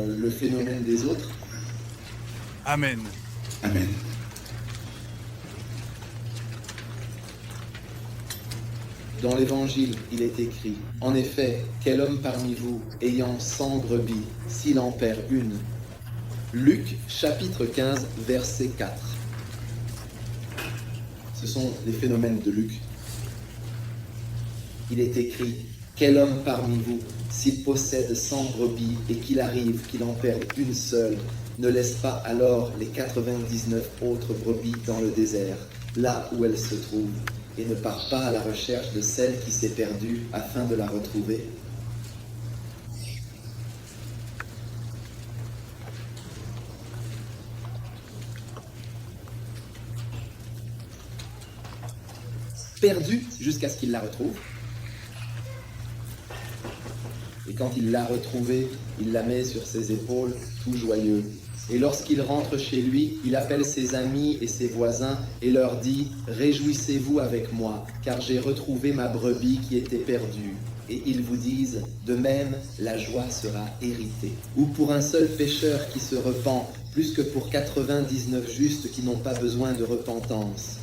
le phénomène des autres. Amen. Amen. Dans l'Évangile, il est écrit, « En effet, quel homme parmi vous, ayant 100 brebis, s'il en perd une ?» Luc, chapitre 15, verset 4. Ce sont les phénomènes de Luc. Il est écrit, « Quel homme parmi vous, s'il possède 100 brebis et qu'il arrive qu'il en perde une seule, ne laisse pas alors les 99 autres brebis dans le désert, là où elles se trouvent, et ne part pas à la recherche de celle qui s'est perdue afin de la retrouver ?» Perdue jusqu'à ce qu'il la retrouve. Et quand il l'a retrouvée, il la met sur ses épaules, tout joyeux. Et lorsqu'il rentre chez lui, il appelle ses amis et ses voisins et leur dit « Réjouissez-vous avec moi, car j'ai retrouvé ma brebis qui était perdue. » Et ils vous disent « De même, la joie sera héritée. » Ou pour un seul pécheur qui se repent, plus que pour 99 justes qui n'ont pas besoin de repentance.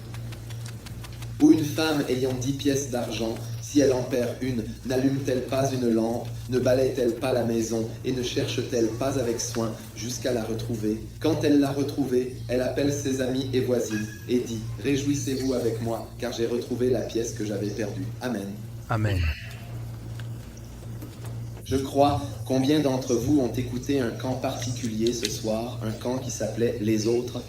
Ou une femme ayant 10 pièces d'argent, si elle en perd une, n'allume-t-elle pas une lampe, ne balaie-t-elle pas la maison et ne cherche-t-elle pas avec soin jusqu'à la retrouver? Quand elle l'a retrouvée, elle appelle ses amis et voisines et dit « Réjouissez-vous avec moi, car j'ai retrouvé la pièce que j'avais perdue. » Amen. Amen. Je crois combien d'entre vous ont écouté un camp particulier ce soir, un camp qui s'appelait « Les Autres ».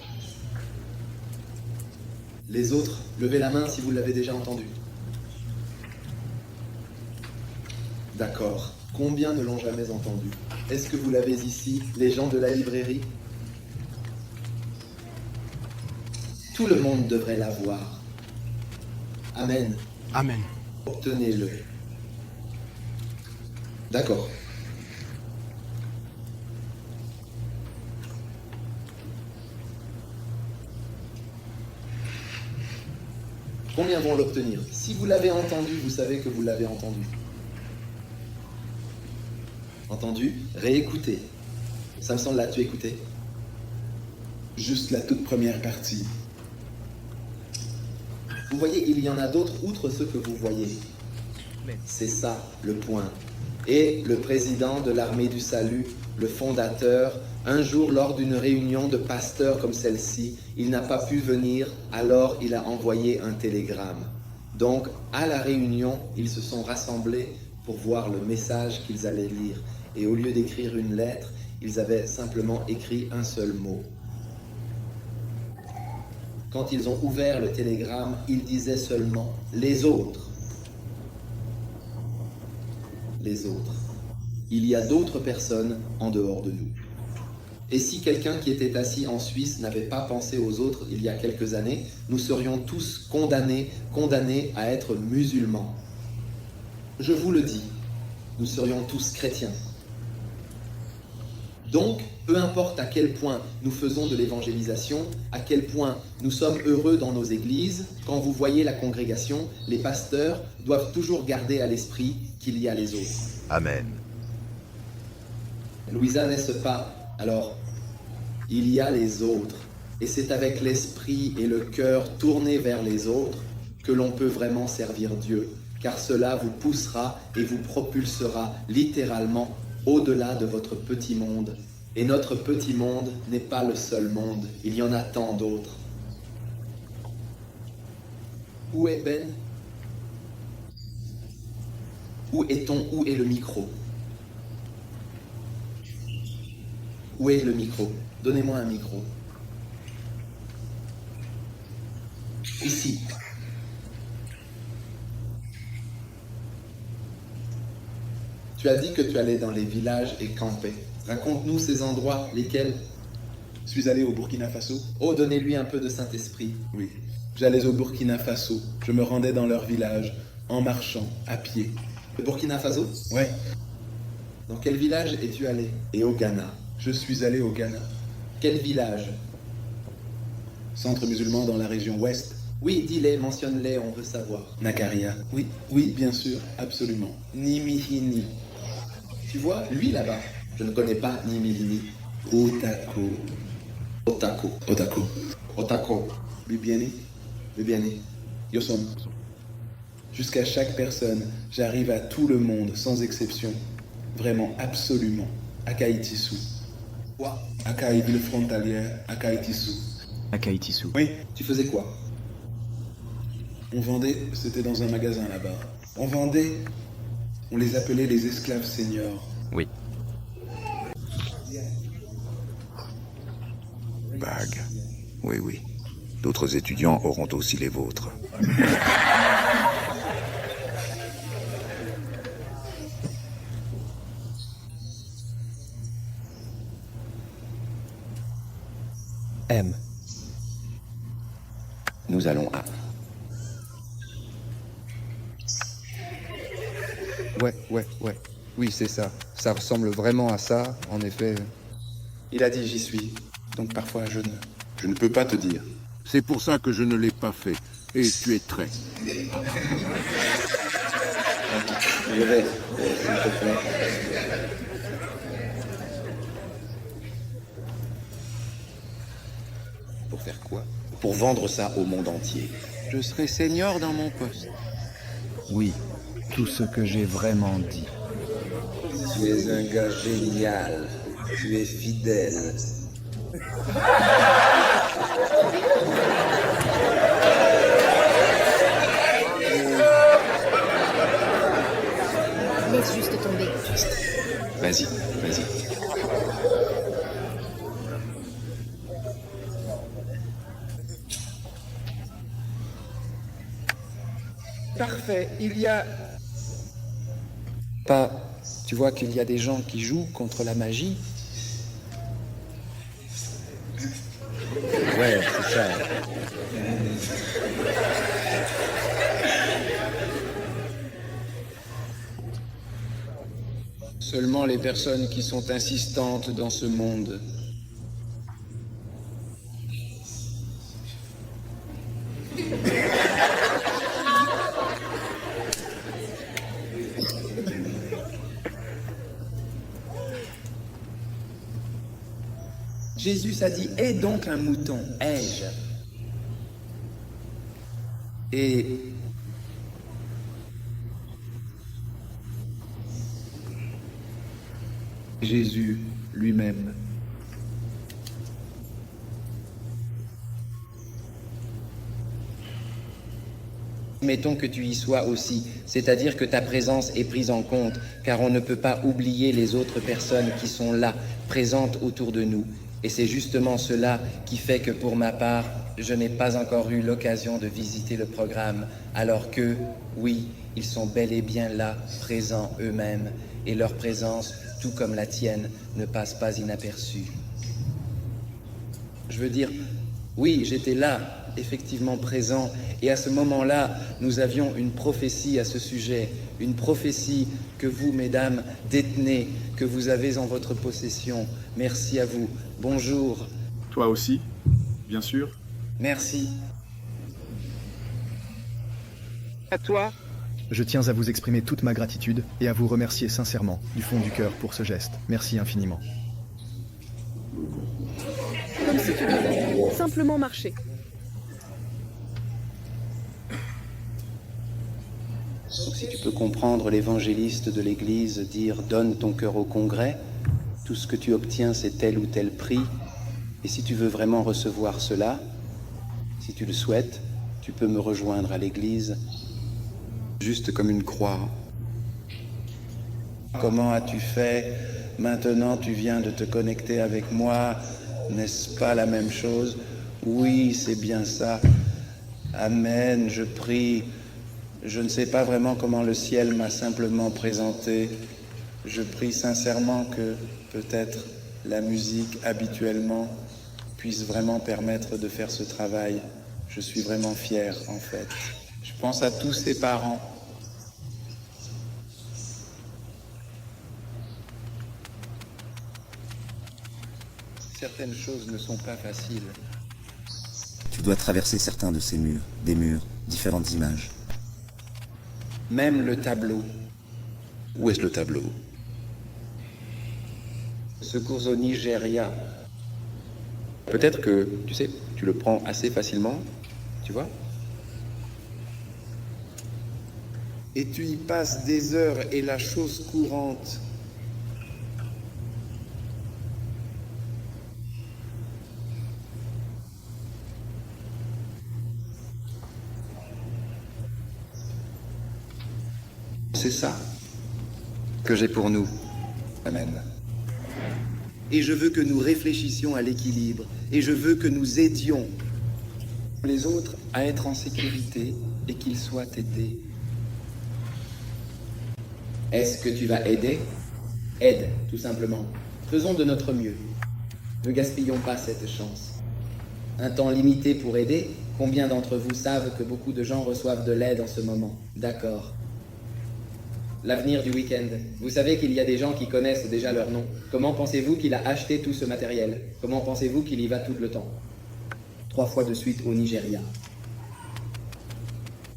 Les autres, levez la main si vous l'avez déjà entendu. D'accord. Combien ne l'ont jamais entendu? Est-ce que vous l'avez ici, les gens de la librairie? Tout le monde devrait l'avoir. Amen. Amen. Obtenez-le. D'accord. Combien vont l'obtenir? Si vous l'avez entendu, vous savez que vous l'avez entendu. Entendu? Réécoutez. Samson, l'as-tu écouté? Juste la toute première partie. Vous voyez, il y en a d'autres outre ceux que vous voyez. C'est ça le point. Et le président de l'armée du salut, le fondateur, un jour lors d'une réunion de pasteurs comme celle-ci, il n'a pas pu venir, alors il a envoyé un télégramme. Donc, à la réunion, ils se sont rassemblés pour voir le message qu'ils allaient lire. Et au lieu d'écrire une lettre, ils avaient simplement écrit un seul mot. Quand ils ont ouvert le télégramme, ils disaient seulement « les autres ». Les autres. Il y a d'autres personnes en dehors de nous. Et si quelqu'un qui était assis en Suisse n'avait pas pensé aux autres il y a quelques années, nous serions tous condamnés à être musulmans. Je vous le dis, nous serions tous chrétiens. Donc, peu importe à quel point nous faisons de l'évangélisation, à quel point nous sommes heureux dans nos églises, quand vous voyez la congrégation, les pasteurs doivent toujours garder à l'esprit qu'il y a les autres. Amen. Louisa, n'est-ce pas? Alors, il y a les autres. Et c'est avec l'esprit et le cœur tournés vers les autres que l'on peut vraiment servir Dieu. Car cela vous poussera et vous propulsera littéralement au-delà de votre petit monde. Et notre petit monde n'est pas le seul monde. Il y en a tant d'autres. Où est Ben? Où est-on? Où est le micro? Où est le micro? Donnez-moi un micro. Ici. Tu as dit que tu allais dans les villages et camper. Raconte-nous ces endroits, lesquels? Je suis allé au Burkina Faso. Oh, donnez-lui un peu de Saint-Esprit. Oui. J'allais au Burkina Faso. Je me rendais dans leur village, en marchant, à pied. Le Burkina Faso? Ouais. Dans quel village es-tu allé? Et au Ghana? Je suis allé au Ghana. Quel village? Centre musulman dans la région ouest. Oui, dis-les, mentionne-les, on veut savoir. Nakaria. Oui, bien sûr, absolument. Nimihini. Tu vois, lui là-bas, Je ne connais pas ni Milini. Otako. Otako. Otako. Otako. Bibiani. Bibiani. Yosom. Jusqu'à chaque personne, j'arrive à tout le monde, sans exception. Vraiment, absolument. Akaitisu. Quoi? Akai, ville frontalière, Akaitisu. Akaitisu. Oui, Tu faisais quoi? on vendait, c'était dans un magasin là-bas. On vendait, on les appelait les esclaves seniors. Oui. Bague. Oui, oui. D'autres étudiants auront aussi les vôtres. M. Nous allons à... Ouais. Oui, c'est ça. Ça ressemble vraiment à ça, en effet. Il a dit j'y suis, donc parfois je ne peux pas te dire. C'est pour ça que je ne l'ai pas fait. Et tu es trait. Je vais, s'il te plaît. Pour faire quoi? Pour vendre ça au monde entier. Je serai senior dans mon poste. Oui, tout ce que j'ai vraiment dit. Tu es un gars génial. Tu es fidèle. Laisse juste tomber. Vas-y. Parfait, il y a... Pas... Tu vois qu'il y a des gens qui jouent contre la magie? Ouais, c'est ça. Seulement les personnes qui sont insistantes dans ce monde. Jésus a dit, aie donc un mouton, ai-je? Et Jésus lui-même. Mettons que tu y sois aussi, c'est-à-dire que ta présence est prise en compte, car on ne peut pas oublier les autres personnes qui sont là, présentes autour de nous. Et c'est justement cela qui fait que pour ma part, je n'ai pas encore eu l'occasion de visiter le programme, alors que, oui, ils sont bel et bien là, présents eux-mêmes, et leur présence, tout comme la tienne, ne passe pas inaperçue. Je veux dire, oui, j'étais là, effectivement présent, et à ce moment-là, nous avions une prophétie à ce sujet, une prophétie que vous, mesdames, détenez, que vous avez en votre possession. Merci à vous. Bonjour. Toi aussi, bien sûr. Merci. À toi. Je tiens à vous exprimer toute ma gratitude et à vous remercier sincèrement, du fond du cœur, pour ce geste. Merci infiniment. Comme si tu devais simplement marcher. Donc, si tu peux comprendre l'évangéliste de l'Église dire « Donne ton cœur au Congrès », tout ce que tu obtiens, c'est tel ou tel prix. Et si tu veux vraiment recevoir cela, si tu le souhaites, tu peux me rejoindre à l'Église, juste comme une croix. Comment as-tu fait? Maintenant, tu viens de te connecter avec moi. N'est-ce pas la même chose? Oui, c'est bien ça. Amen, je prie. Je ne sais pas vraiment comment le ciel m'a simplement présenté. Je prie sincèrement que peut-être la musique habituellement puisse vraiment permettre de faire ce travail. Je suis vraiment fier en fait. Je pense à tous ces parents. Certaines choses ne sont pas faciles. Tu dois traverser certains de ces murs, des murs, différentes images. Même le tableau. Où est-ce le tableau? Secours au Nigeria. Peut-être que, tu sais, tu le prends assez facilement, tu vois? Et tu y passes des heures et la chose courante. C'est ça que j'ai pour nous. Amen. Et je veux que nous réfléchissions à l'équilibre. Et je veux que nous aidions les autres à être en sécurité et qu'ils soient aidés. Est-ce que tu vas aider? Aide, tout simplement. Faisons de notre mieux. Ne gaspillons pas cette chance. Un temps limité pour aider, combien d'entre vous savent que beaucoup de gens reçoivent de l'aide en ce moment? D'accord. L'avenir du week-end. Vous savez qu'il y a des gens qui connaissent déjà leur nom. Comment pensez-vous qu'il a acheté tout ce matériel? Comment pensez-vous qu'il y va tout le temps? 3 fois de suite au Nigeria.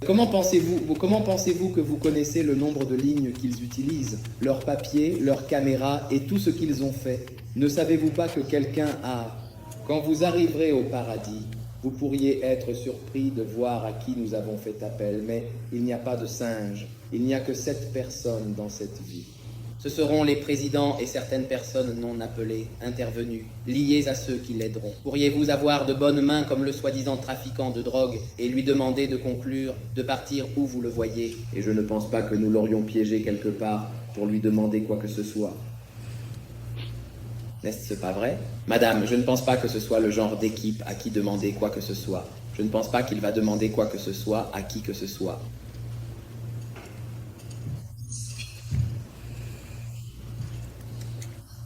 Comment pensez-vous que vous connaissez le nombre de lignes qu'ils utilisent, leurs papiers, leurs caméras et tout ce qu'ils ont fait? Ne savez-vous pas que quelqu'un a... Quand vous arriverez au paradis, vous pourriez être surpris de voir à qui nous avons fait appel, mais il n'y a pas de singe. Il n'y a que 7 personnes dans cette vie. Ce seront les présidents et certaines personnes non appelées, intervenues, liées à ceux qui l'aideront. Pourriez-vous avoir de bonnes mains comme le soi-disant trafiquant de drogue et lui demander de conclure, de partir où vous le voyez? Et je ne pense pas que nous l'aurions piégé quelque part pour lui demander quoi que ce soit. N'est-ce pas vrai? Madame, je ne pense pas que ce soit le genre d'équipe à qui demander quoi que ce soit. Je ne pense pas qu'il va demander quoi que ce soit à qui que ce soit.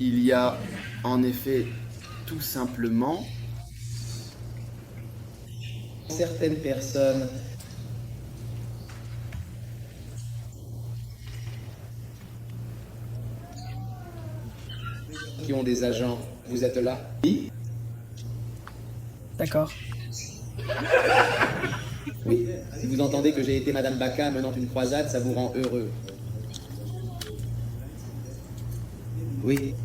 Il y a, en effet, tout simplement... certaines personnes qui ont des agents. Vous êtes là? Oui. D'accord. Oui. Si vous entendez que j'ai été Madame Baka menant une croisade, ça vous rend heureux. Oui.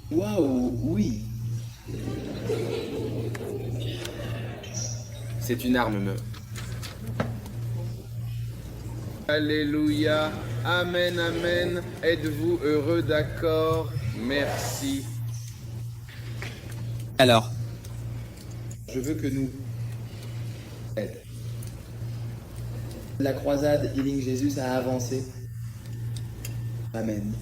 Waouh, oui. C'est une arme, me. Alléluia, amen, amen. Êtes-vous heureux, d'accord? Merci. Alors, Je veux que nous aide. La croisade Healing Jésus a avancé. Amen.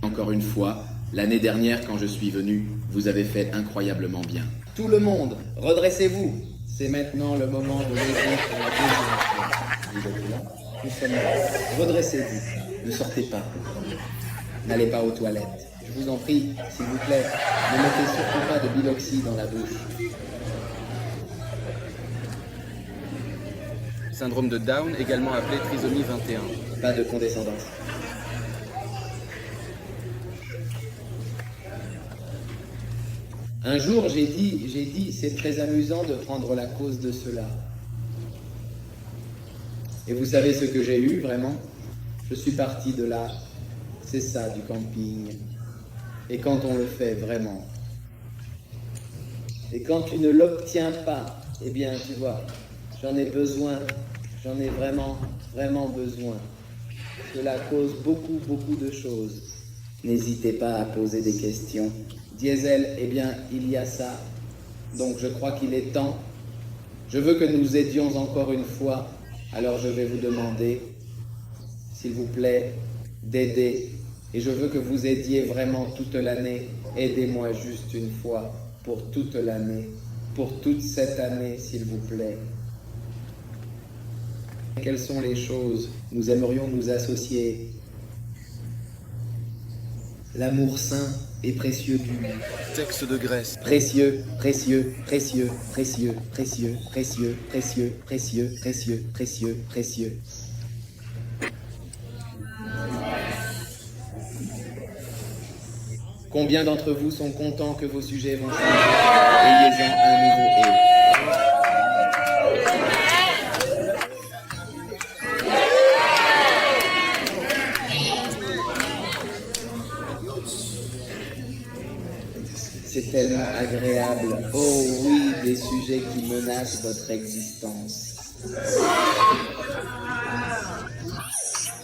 Encore une fois, l'année dernière, quand je suis venu, vous avez fait incroyablement bien. Tout le monde, redressez-vous. C'est maintenant le moment de l'aider pour la deuxième fois. Vous êtes là? Nous sommes là. Redressez-vous. Ne sortez pas. N'allez pas aux toilettes. Je vous en prie, s'il vous plaît, ne mettez surtout pas de biloxy dans la bouche. Syndrome de Down, également appelé trisomie 21. Pas de condescendance. Un jour, j'ai dit, c'est très amusant de prendre la cause de cela. Et vous savez ce que j'ai eu, vraiment? Je suis parti de là. C'est ça, du camping. Et quand on le fait vraiment. Et quand tu ne l'obtiens pas, eh bien, tu vois, j'en ai besoin. J'en ai vraiment, vraiment besoin. Cela cause beaucoup, beaucoup de choses. N'hésitez pas à poser des questions. Diesel, eh bien, il y a ça. Donc je crois qu'il est temps. Je veux que nous aidions encore une fois. Alors je vais vous demander, s'il vous plaît, d'aider. Et je veux que vous aidiez vraiment toute l'année. Aidez-moi juste une fois, pour toute l'année. Pour toute cette année, s'il vous plaît. Quelles sont les choses? Nous aimerions nous associer. L'amour saint et précieux du Texte de Grèce. précieux, précieux, précieux, précieux, précieux, précieux, précieux, précieux, précieux, précieux, précieux. Combien d'entre vous sont contents que vos sujets vont changer? Ayez-en un nouveau et... tellement agréable. Oh oui, des sujets qui menacent votre existence.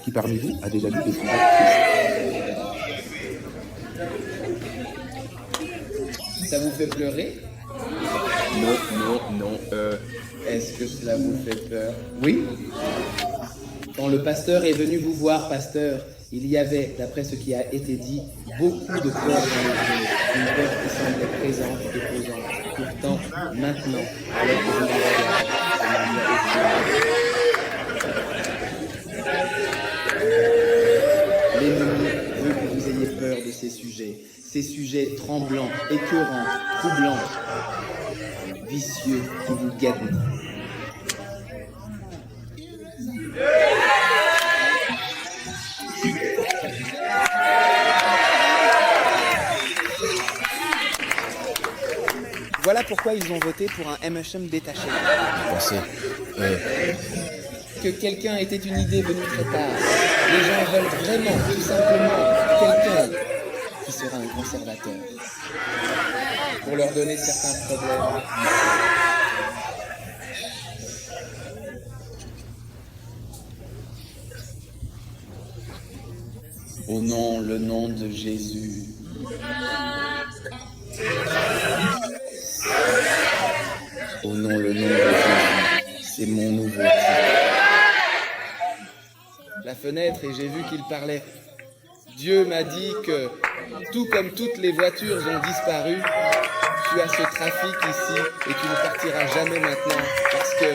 Qui parmi vous a déjà vu des sujets tristes? Ça vous fait pleurer? Non. Est-ce que cela vous fait peur? Oui. Quand le pasteur est venu vous voir, pasteur, il y avait, d'après ce qui a été dit, beaucoup de peur dans les yeux, une peur qui semblait présente et pesante. Pourtant, maintenant, alors que je vous regarde, l'ennemi veut que vous ayez peur de ces sujets tremblants, écœurants, troublants, vicieux qui vous guettent. Voilà pourquoi ils ont voté pour un MHM détaché. Que quelqu'un était une idée venue très tard. Les gens veulent vraiment, tout simplement, quelqu'un qui sera un conservateur. Pour leur donner certains problèmes. Au nom, le nom de Jésus. Au nom, le nom de Jésus. C'est mon nouveau titre. La fenêtre et j'ai vu qu'il parlait. Dieu m'a dit que, tout comme toutes les voitures ont disparu, tu as ce trafic ici et tu ne partiras jamais maintenant parce que...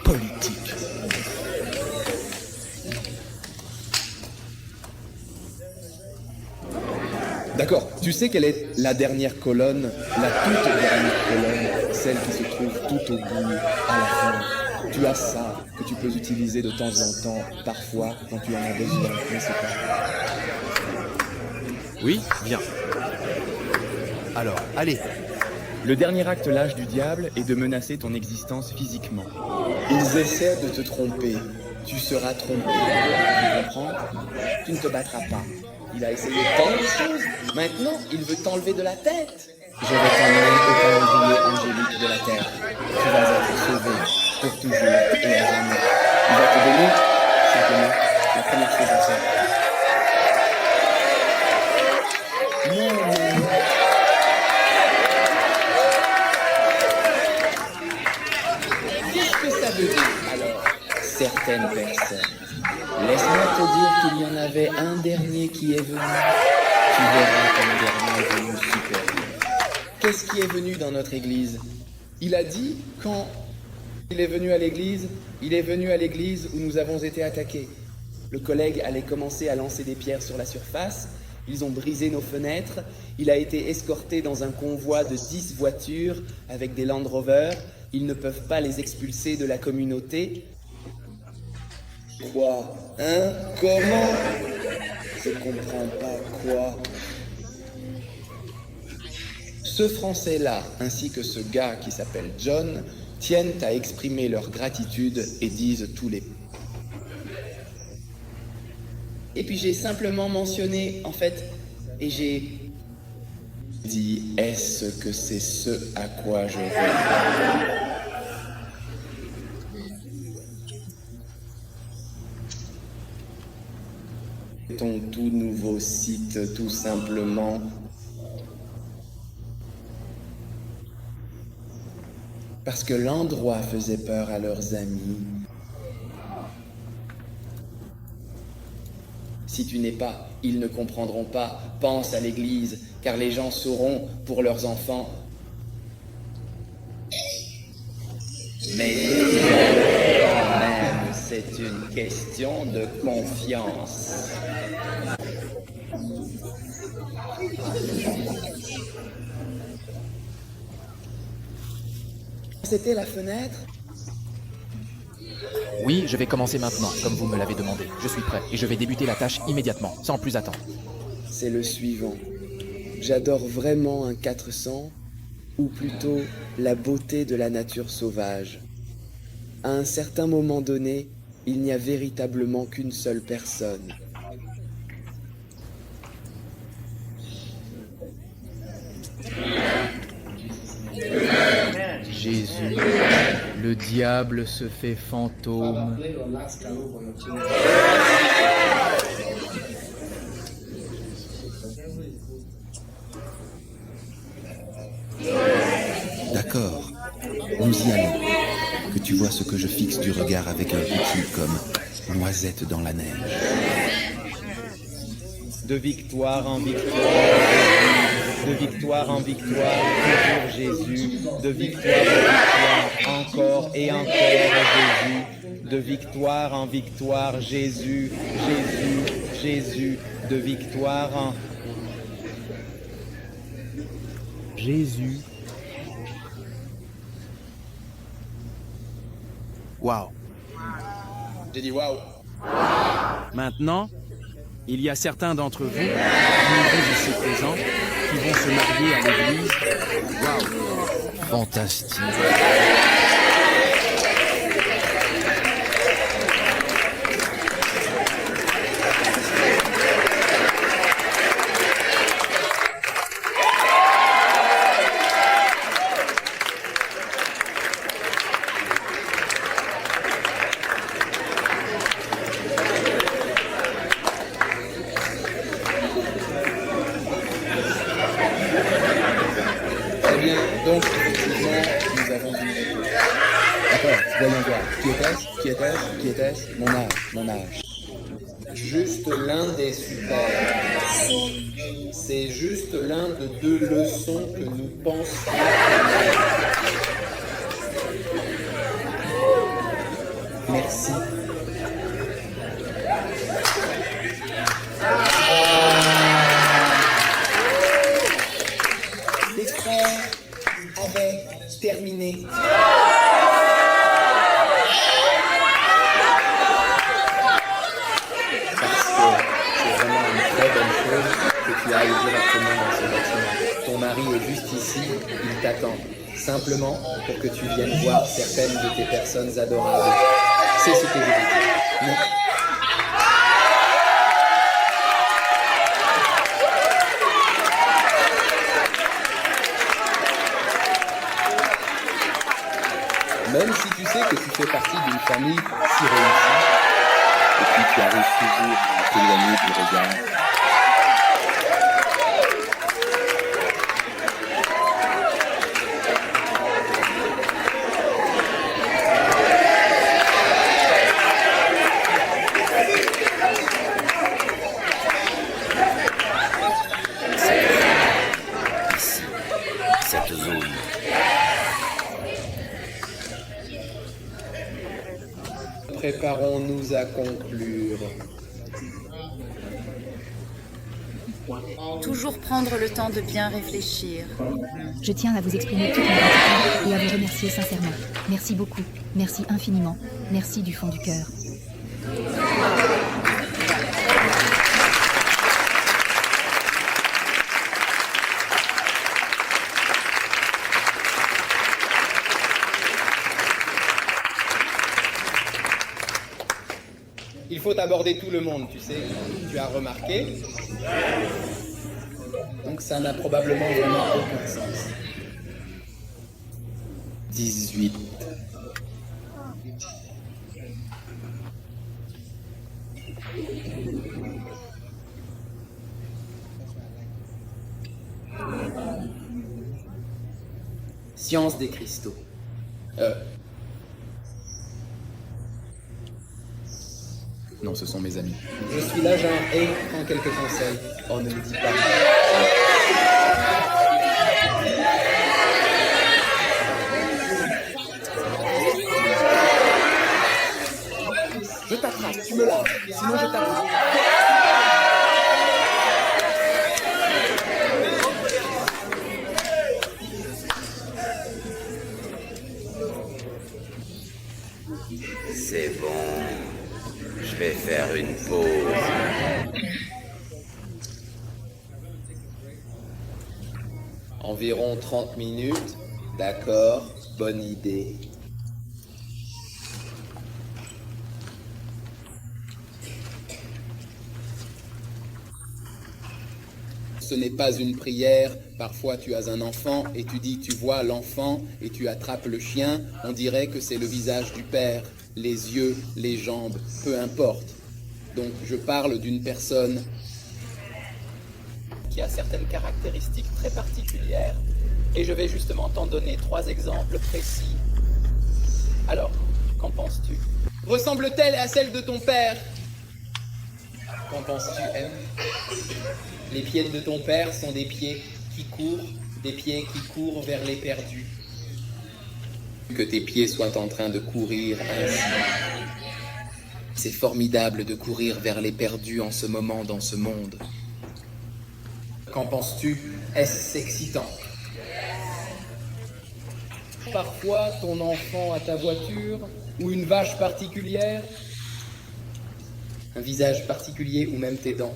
Politique. D'accord, tu sais quelle est la dernière colonne, la toute dernière colonne, celle qui se trouve tout au bout, à la fin. Tu as ça que tu peux utiliser de temps en temps, parfois, quand tu en as besoin, n'est-ce pas? Oui, bien. Alors, allez. Le dernier acte lâche du diable est de menacer ton existence physiquement. Ils essaient de te tromper. Tu seras trompé. Tu comprends? Tu ne te battras pas. Il a essayé tant de choses. Maintenant, il veut t'enlever de la tête. Je vais t'emmener au calendrier angélique de la terre. Tu vas être sauvé pour toujours et à jamais. Il va te donner simplement la première chose à faire. Non. Qu'est-ce que ça veut dire alors? Certaines personnes. Laisse-moi te dire qu'il y en avait un dernier qui est venu. Tu verras qu'un dernier est venu supérieur. Qu'est-ce qui est venu dans notre église? Il a dit quand il est venu à l'église où nous avons été attaqués. Le collègue allait commencer à lancer des pierres sur la surface. Ils ont brisé nos fenêtres. Il a été escorté dans un convoi de 10 voitures avec des Land Rover. Ils ne peuvent pas les expulser de la communauté. Quoi? Hein? Comment? Je comprends pas quoi. Ce Français-là, ainsi que ce gars qui s'appelle John, tiennent à exprimer leur gratitude et disent tous les... Et puis j'ai simplement mentionné, en fait, et j'ai dit, est-ce que c'est ce à quoi je veux? Ton tout nouveau site, tout simplement. Parce que l'endroit faisait peur à leurs amis. Si tu n'es pas, ils ne comprendront pas. Pense à l'église, car les gens sauront pour leurs enfants. Mais quand même, c'est une question de confiance. C'était la fenêtre? Oui, je vais commencer maintenant, comme vous me l'avez demandé. Je suis prêt et je vais débuter la tâche immédiatement, sans plus attendre. C'est le suivant. J'adore vraiment un 400, ou plutôt la beauté de la nature sauvage. À un certain moment donné, il n'y a véritablement qu'une seule personne. Jésus, le diable se fait fantôme. D'accord, nous y allons. Que tu vois ce que je fixe du regard avec un outil comme noisette dans la neige. De victoire en victoire, de victoire en victoire, toujours Jésus, de victoire en victoire, encore et encore Jésus, de victoire en victoire, Jésus, Jésus, Jésus, de victoire en... Jésus. Waouh. J'ai dit waouh. Maintenant, il y a certains d'entre vous, nombreux ici présents, qui vont se marier à l'église. Waouh. Fantastique. Donc, effectivement, nous avons vu. D'accord, voyons voir. Qui était-ce Mon âge. Juste l'un des super. C'est juste l'un de deux leçons que nous pensons. Merci. Terminé. Parce que c'est vraiment une très bonne chose que tu ailles directement dans ce bâtiment. Ton mari est juste ici, il t'attend. Simplement pour que tu viennes voir certaines de tes personnes adorables. C'est ce que je dis. Non. Même si tu sais que tu fais partie d'une famille si réussie, et puis tu arrives toujours à t'éloigner du regard. Ici, cette zone. Préparons-nous à conclure. Toujours prendre le temps de bien réfléchir. Je tiens à vous exprimer toute ma gratitude et à vous remercier sincèrement. Merci beaucoup. Merci infiniment. Merci du fond du cœur. Il faut aborder tout le monde, tu sais. Tu as remarqué. Donc ça n'a probablement vraiment aucun sens. 18. Science des cristaux. Non, ce sont mes amis. Je suis là, genre, et prends quelques conseils. Oh, ne me dis pas. Je t'attrape, tu me lâches, sinon je t'attrape. C'est bon. Je vais faire une pause. Environ 30 minutes. D'accord, bonne idée. Ce n'est pas une prière. Parfois tu as un enfant et tu dis tu vois l'enfant et tu attrapes le chien. On dirait que c'est le visage du père, les yeux, les jambes, peu importe. Donc je parle d'une personne qui a certaines caractéristiques très particulières. Et je vais justement t'en donner 3 exemples précis. Alors, qu'en penses-tu? Ressemble-t-elle à celle de ton père? Qu'en penses-tu, M? Les pieds de ton père sont des pieds qui courent, des pieds qui courent vers les perdus. Que tes pieds soient en train de courir ainsi. C'est formidable de courir vers les perdus en ce moment dans ce monde. Qu'en penses-tu? Est-ce excitant? Parfois, ton enfant a ta voiture ou une vache particulière, un visage particulier ou même tes dents.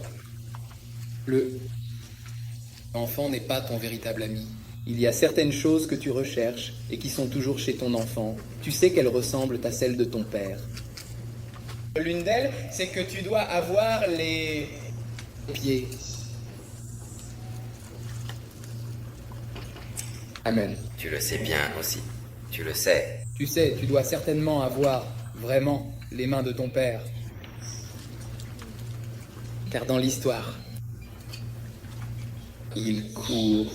L'enfant n'est pas ton véritable ami. Il y a certaines choses que tu recherches et qui sont toujours chez ton enfant. Tu sais qu'elles ressemblent à celles de ton père. L'une d'elles, c'est que tu dois avoir les pieds. Amen. Tu le sais bien aussi. Tu le sais. Tu sais, tu dois certainement avoir vraiment les mains de ton père. Car dans l'histoire, il court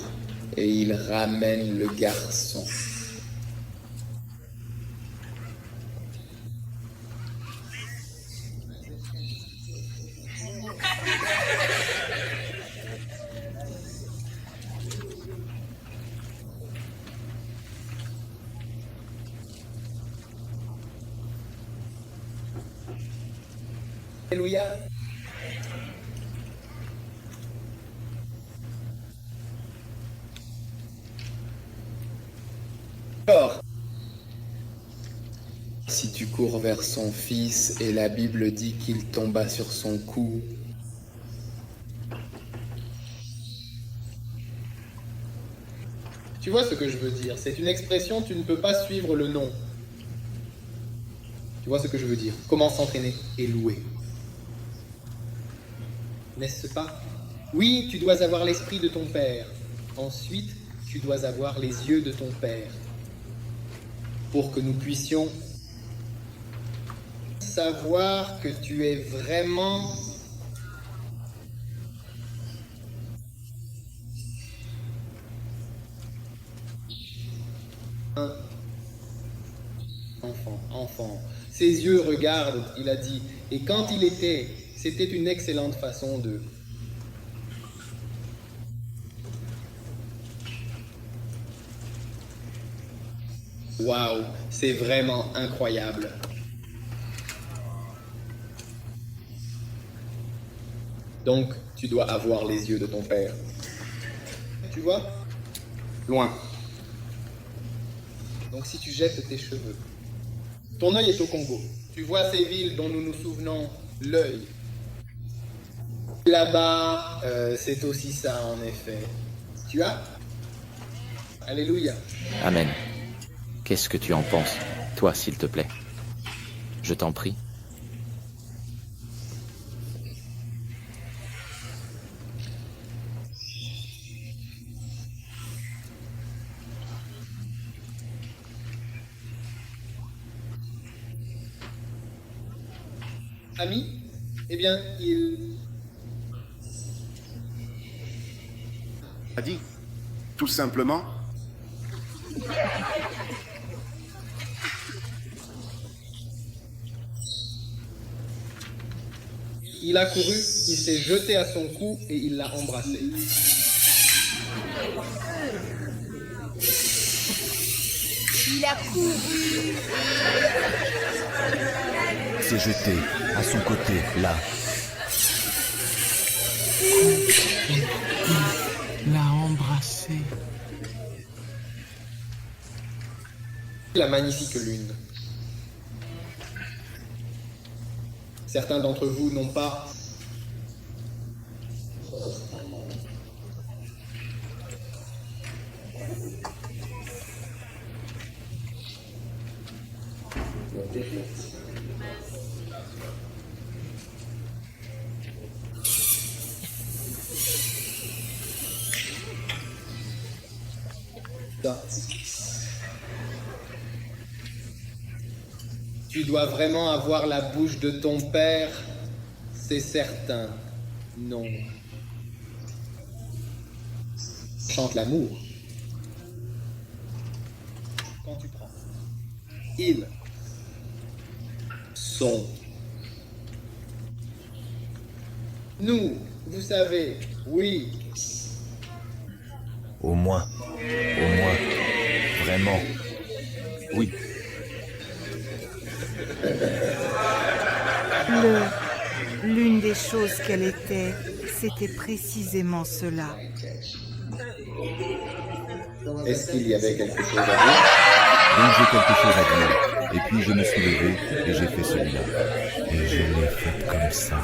et il ramène le garçon. Alléluia. Or, si tu cours vers son fils et la Bible dit qu'il tomba sur son cou, tu vois ce que je veux dire? C'est une expression, tu ne peux pas suivre le nom. Tu vois ce que je veux dire? Comment s'entraîner et louer. N'est-ce pas? Oui, tu dois avoir l'esprit de ton père. Ensuite, tu dois avoir les yeux de ton père. Pour que nous puissions savoir que tu es vraiment un enfant. Ses yeux regardent, il a dit, et quand il était, c'était une excellente façon de... Waouh, c'est vraiment incroyable. Donc, tu dois avoir les yeux de ton père. Tu vois? Loin. Donc si tu jettes tes cheveux, ton œil est au Congo. Tu vois ces villes dont nous nous souvenons, l'œil. Là-bas, c'est aussi ça en effet. Tu as? Alléluia. Amen. Qu'est-ce que tu en penses, toi, s'il te plaît? Je t'en prie. Ami? Eh bien, il... A dit, tout simplement. Il a couru, il s'est jeté à son cou et il l'a embrassé. Il a couru s'est jeté à son côté, là. Il l'a embrassé. La magnifique lune. Certains d'entre vous n'ont pas ça. Tu dois vraiment avoir la bouche de ton père, c'est certain. Non. Chante l'amour. Quand tu prends. Ils sont. Nous, vous savez, oui. Au moins, vraiment, oui. L'une des choses qu'elle était, c'était précisément cela. Est-ce qu'il y avait quelque chose à dire? Donc j'ai quelque chose à dire. Et puis je me suis levé et j'ai fait celui-là. Et je l'ai fait comme ça.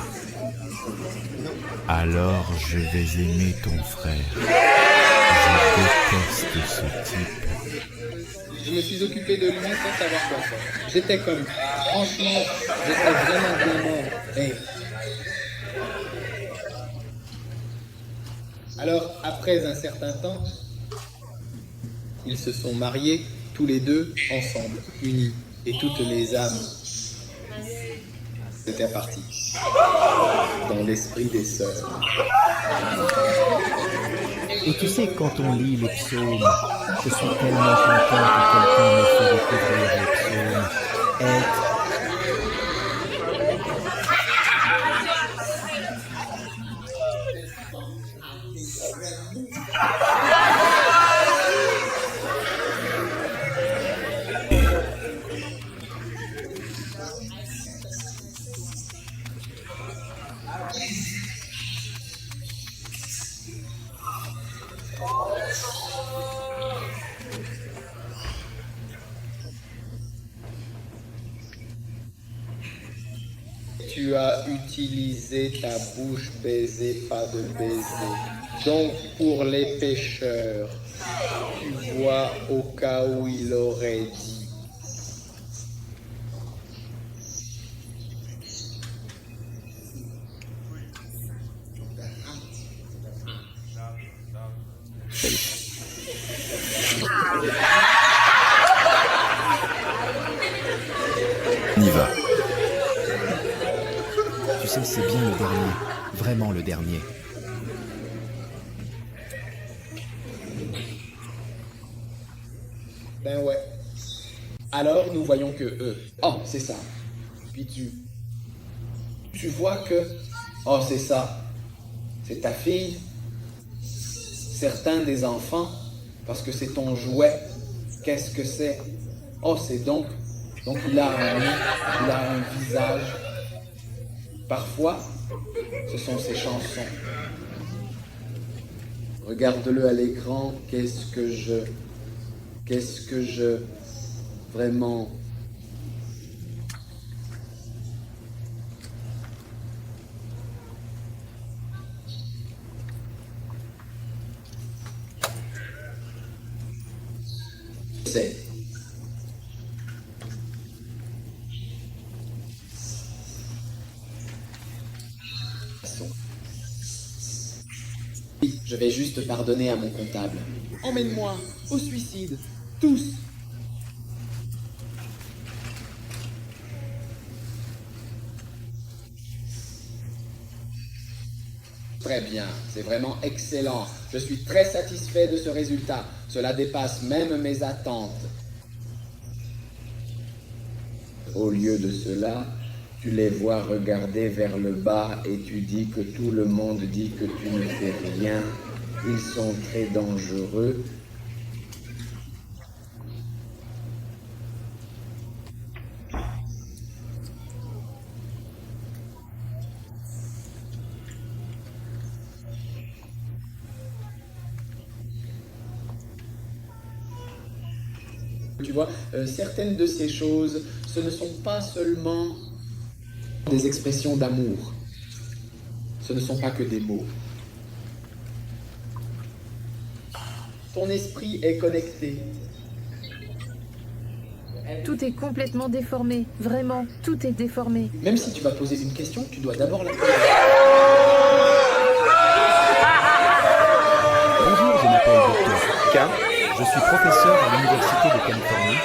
Alors je vais aimer ton frère. Je déteste ce type. Je me suis occupé de lui sans savoir quoi faire. J'étais comme, franchement, j'étais vraiment bien mort. Hey. Alors, après un certain temps, ils se sont mariés, tous les deux, ensemble, unis, et toutes les âmes étaient parties dans l'esprit des sœurs. Et tu sais, quand on lit les psaumes, je suis tellement content que quelqu'un me fait découvrir les psaumes. Tu as utilisé ta bouche baiser, pas de baiser. Donc pour les pécheurs, tu vois au cas où il aurait dit. On y va. Tu sais, c'est bien le dernier, vraiment le dernier. Ben ouais. Alors nous voyons que eux. Oh, c'est ça. Puis tu vois que. Oh, c'est ça. C'est ta fille. Certains des enfants, parce que c'est ton jouet. Qu'est-ce que c'est? Oh, c'est donc il a un visage. Parfois, ce sont ses chansons. Regarde-le à l'écran, qu'est-ce que je, vraiment... C'est... Je vais juste pardonner à mon comptable. Emmène-moi au suicide, tous. Très bien, c'est vraiment excellent. Je suis très satisfait de ce résultat. Cela dépasse même mes attentes. Au lieu de cela, tu les vois regarder vers le bas et tu dis que tout le monde dit que tu ne fais rien. Ils sont très dangereux. Tu vois, certaines de ces choses, ce ne sont pas seulement des expressions d'amour. Ce ne sont pas que des mots. Ton esprit est connecté. Tout est complètement déformé. Vraiment, tout est déformé. Même si tu vas poser une question, tu dois d'abord la poser. Bonjour, je m'appelle Dr. K. Je suis professeur à l'Université de Californie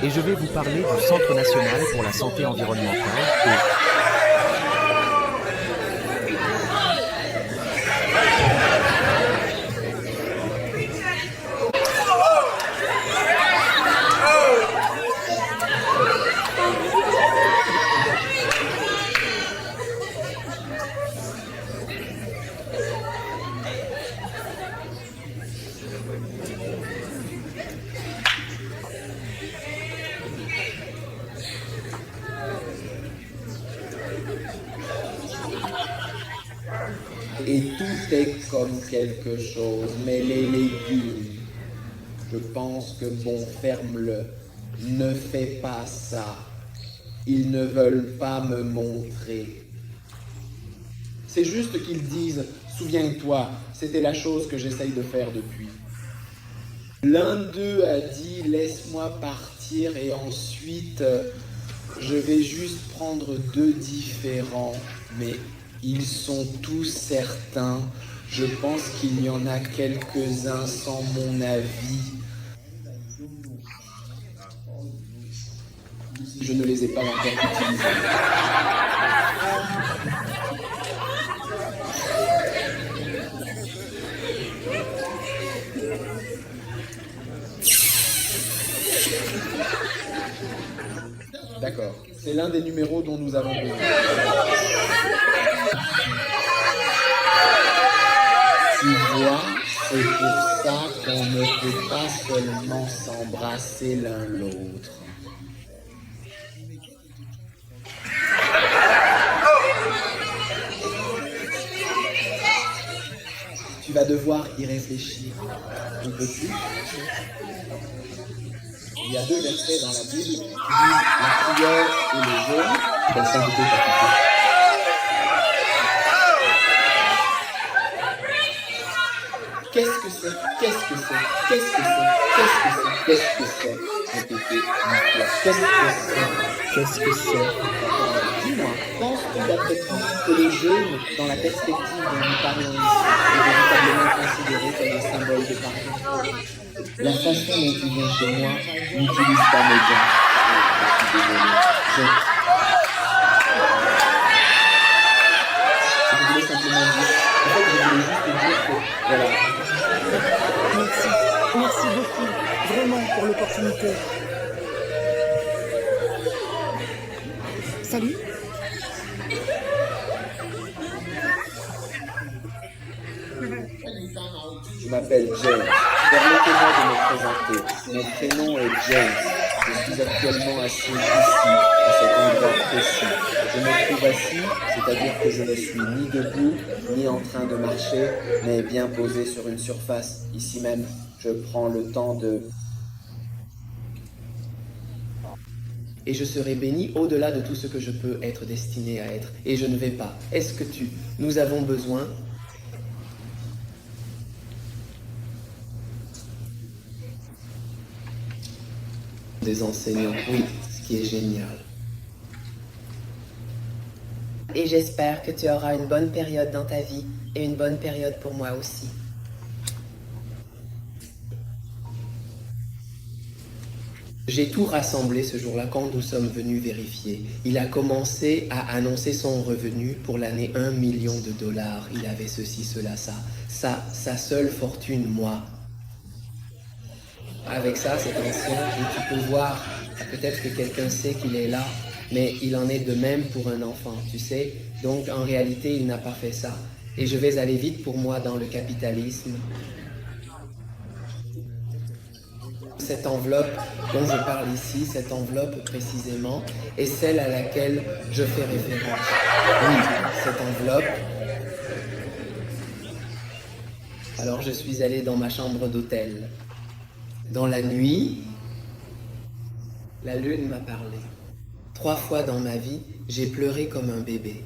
et je vais vous parler du Centre national pour la santé environnementale et... Et tout est comme quelque chose, mais les légumes, je pense que bon, ferme-le, ne fais pas ça. Ils ne veulent pas me montrer. C'est juste qu'ils disent, souviens-toi, c'était la chose que j'essaye de faire depuis. L'un d'eux a dit, laisse-moi partir et ensuite, je vais juste prendre 2 différents, mais ils sont tous certains. Je pense qu'il y en a quelques-uns sans mon avis. Je ne les ai pas encore utilisés. D'accord. C'est l'un des numéros dont nous avons besoin. Tu vois, c'est pour ça qu'on ne peut pas seulement s'embrasser l'un l'autre. Tu vas devoir y réfléchir un peu plus. Il y a 2 versets dans la Bible qui disent la prière et le jeûne, elles sont plutôt particulières. Qu'est-ce que c'est? Qu'est-ce que c'est? Qu'est-ce que c'est? Qu'est-ce que c'est? Qu'est-ce que c'est? Répétez, qu'est-ce que c'est? Qu'est-ce que c'est? Dis-moi, penses-tu d'après toi que le jeûne, dans la perspective dont nous parlons ici, est véritablement considéré comme un symbole de pardon? La façon dont tu viens chez moi n'utilise pas mes gants. Je suis désolé. Je voulais simplement dire, en fait, je voulais juste te dire que, voilà. Merci beaucoup, vraiment, pour l'opportunité. Salut. Je m'appelle James. Permettez-moi de me présenter. Mon prénom est James. Je suis actuellement assis ici, à cet endroit précis. Je me trouve assis, c'est-à-dire que je ne suis ni debout, ni en train de marcher, mais bien posé sur une surface. Ici même, je prends le temps de... Et je serai béni au-delà de tout ce que je peux être destiné à être. Et je ne vais pas. Est-ce que nous avons besoin des enseignants, oui, ce qui est génial. Et j'espère que tu auras une bonne période dans ta vie et une bonne période pour moi aussi. J'ai tout rassemblé ce jour-là quand nous sommes venus vérifier. Il a commencé à annoncer son revenu pour l'année 1 million de dollars. Il avait ceci, cela, ça. Sa seule fortune, moi. Avec ça, c'est ancien, et tu peux voir, peut-être que quelqu'un sait qu'il est là, mais il en est de même pour un enfant, tu sais. Donc, en réalité, il n'a pas fait ça. Et je vais aller vite pour moi dans le capitalisme. Cette enveloppe dont je parle ici, cette enveloppe précisément, est celle à laquelle je fais référence. Oui, cette enveloppe. Alors, je suis allé dans ma chambre d'hôtel. Dans la nuit, la lune m'a parlé. 3 fois dans ma vie, j'ai pleuré comme un bébé.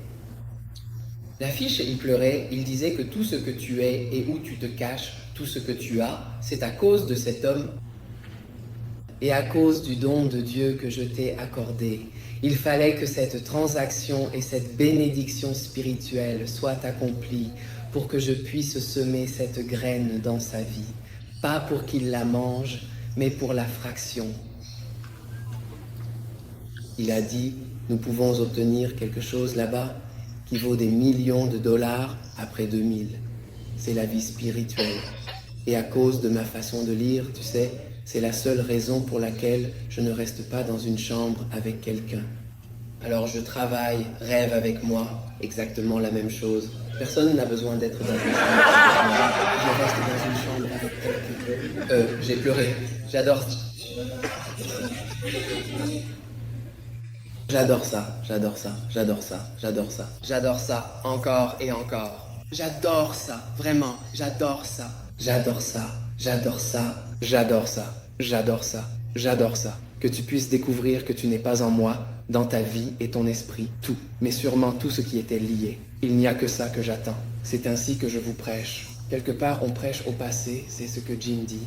L'affiche, il pleurait, il disait que tout ce que tu es et où tu te caches, tout ce que tu as, c'est à cause de cet homme et à cause du don de Dieu que je t'ai accordé. Il fallait que cette transaction et cette bénédiction spirituelle soient accomplies pour que je puisse semer cette graine dans sa vie. Pas pour qu'il la mange, mais pour la fraction. Il a dit, nous pouvons obtenir quelque chose là-bas qui vaut des millions de dollars après 2000. C'est la vie spirituelle. Et à cause de ma façon de lire, tu sais, c'est la seule raison pour laquelle je ne reste pas dans une chambre avec quelqu'un. Alors je travaille, rêve avec moi, exactement la même chose. Personne n'a besoin d'être dans une chambre avec moi. Je reste dans une chambre avec quelqu'un. J'ai pleuré. J'adore ça. J'adore ça, j'adore ça, j'adore ça, j'adore ça. J'adore ça, encore et encore. J'adore ça, vraiment, j'adore ça. J'adore ça, j'adore ça, j'adore ça, j'adore ça, j'adore ça. Que tu puisses découvrir que tu n'es pas en moi, dans ta vie et ton esprit, tout, mais sûrement tout ce qui était lié. Il n'y a que ça que j'attends. C'est ainsi que je vous prêche. Quelque part, on prêche au passé, c'est ce que Jim dit.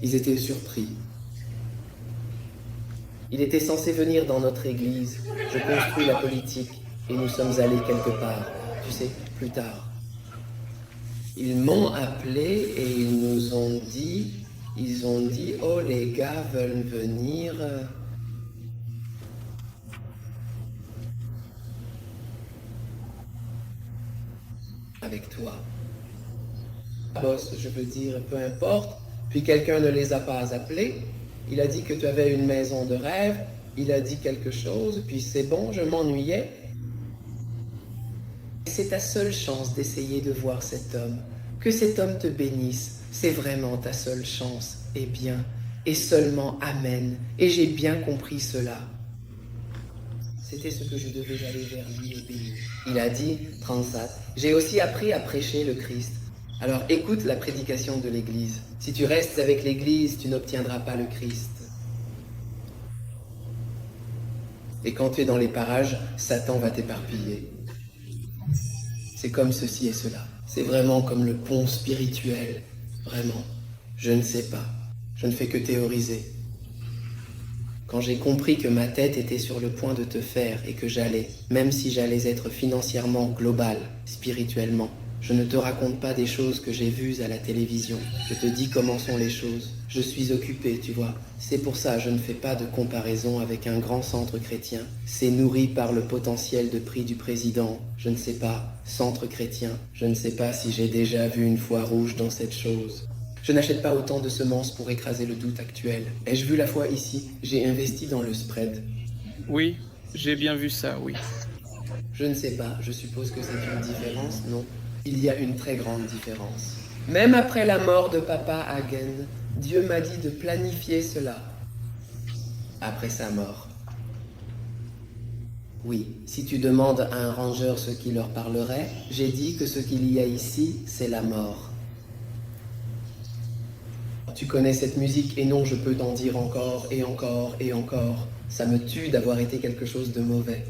Ils étaient surpris. Il était censé venir dans notre église. Je construis la politique et nous sommes allés quelque part. Tu sais, plus tard. Ils m'ont appelé et ils nous ont dit, oh les gars veulent venir. Avec toi. Boss, je veux dire, peu importe. Puis quelqu'un ne les a pas appelés. Il a dit que tu avais une maison de rêve. Il a dit quelque chose, puis c'est bon, je m'ennuyais. C'est ta seule chance d'essayer de voir cet homme. Que cet homme te bénisse. C'est vraiment ta seule chance. Eh bien, et seulement Amen. Et j'ai bien compris cela. C'était ce que je devais aller vers lui et bénir. Il a dit, Transat, j'ai aussi appris à prêcher le Christ. Alors écoute la prédication de l'Église. Si tu restes avec l'Église, tu n'obtiendras pas le Christ. Et quand tu es dans les parages, Satan va t'éparpiller. C'est comme ceci et cela. C'est vraiment comme le pont spirituel. Vraiment. Je ne sais pas. Je ne fais que théoriser. Quand j'ai compris que ma tête était sur le point de te faire et que j'allais, même si j'allais être financièrement global, spirituellement, je ne te raconte pas des choses que j'ai vues à la télévision. Je te dis comment sont les choses. Je suis occupé, tu vois. C'est pour ça je ne fais pas de comparaison avec un grand centre chrétien. C'est nourri par le potentiel de prix du président. Je ne sais pas, centre chrétien. Je ne sais pas si j'ai déjà vu une foi rouge dans cette chose. Je n'achète pas autant de semences pour écraser le doute actuel. Ai-je vu la foi ici? J'ai investi dans le spread. Oui, j'ai bien vu ça, oui. Je ne sais pas, je suppose que c'est une différence, non? Il y a une très grande différence. Même après la mort de Papa Hagen, Dieu m'a dit de planifier cela. Après sa mort. Oui, si tu demandes à un rangeur ce qui leur parlerait, j'ai dit que ce qu'il y a ici, c'est la mort. Tu connais cette musique et non, je peux t'en dire encore et encore et encore. Ça me tue d'avoir été quelque chose de mauvais.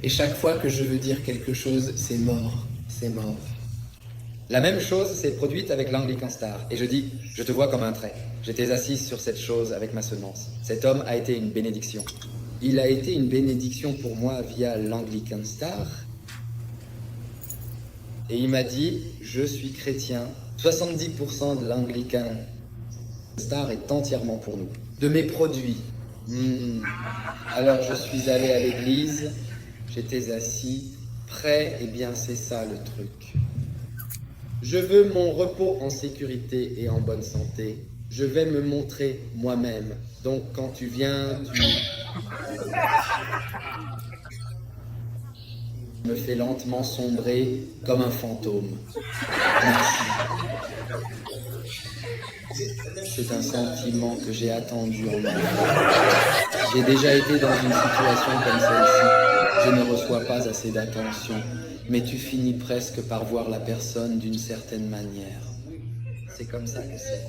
Et chaque fois que je veux dire quelque chose, c'est mort, c'est mort. La même chose s'est produite avec l'Anglican Star. Et je dis, je te vois comme un trait. J'étais assise sur cette chose avec ma semence. Cet homme a été une bénédiction. Il a été une bénédiction pour moi via l'Anglican Star. Et il m'a dit, je suis chrétien. 70% de l'Anglican Star est entièrement pour nous. De mes produits. Alors je suis allé à l'église. J'étais assis, prêt, et bien c'est ça le truc. Je veux mon repos en sécurité et en bonne santé. Je vais me montrer moi-même. Donc quand tu viens, tu me fais lentement sombrer comme un fantôme. Merci. C'est un sentiment que j'ai attendu en moi. J'ai déjà été dans une situation comme celle-ci. Je ne reçois pas assez d'attention, mais tu finis presque par voir la personne d'une certaine manière. C'est comme ça que c'est.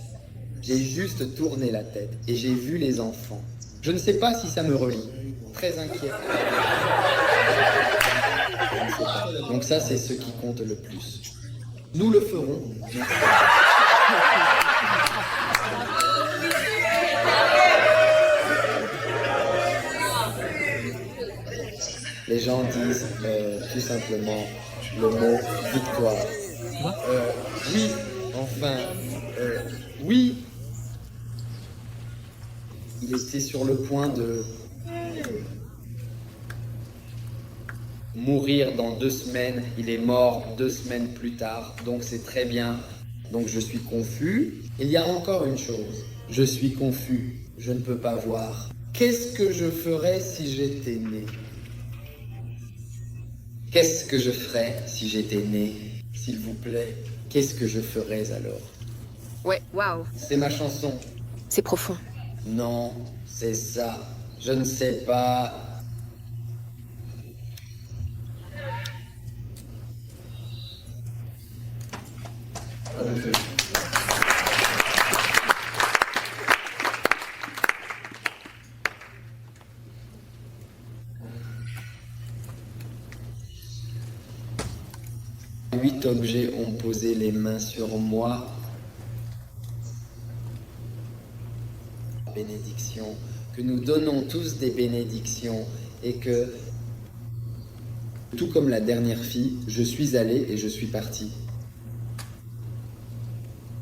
J'ai juste tourné la tête et j'ai vu les enfants. Je ne sais pas si ça me relie. Très inquiet. Je ne sais pas. Donc ça, c'est ce qui compte le plus. Nous le ferons. Merci. Les gens disent tout simplement le mot victoire. Oui, enfin, oui. Il était sur le point de mourir dans 2 semaines. Il est mort 2 semaines plus tard, donc c'est très bien. Donc je suis confus. Il y a encore une chose. Je suis confus. Je ne peux pas voir. Qu'est-ce que je ferais si j'étais né? Qu'est-ce que je ferais si j'étais né? S'il vous plaît, qu'est-ce que je ferais alors? Ouais, waouh. C'est ma chanson. C'est profond. Non, c'est ça. Je ne sais pas. Huit objets ont posé les mains sur moi. Bénédiction, que nous donnons tous des bénédictions et que, tout comme la dernière fille, je suis allé et je suis parti.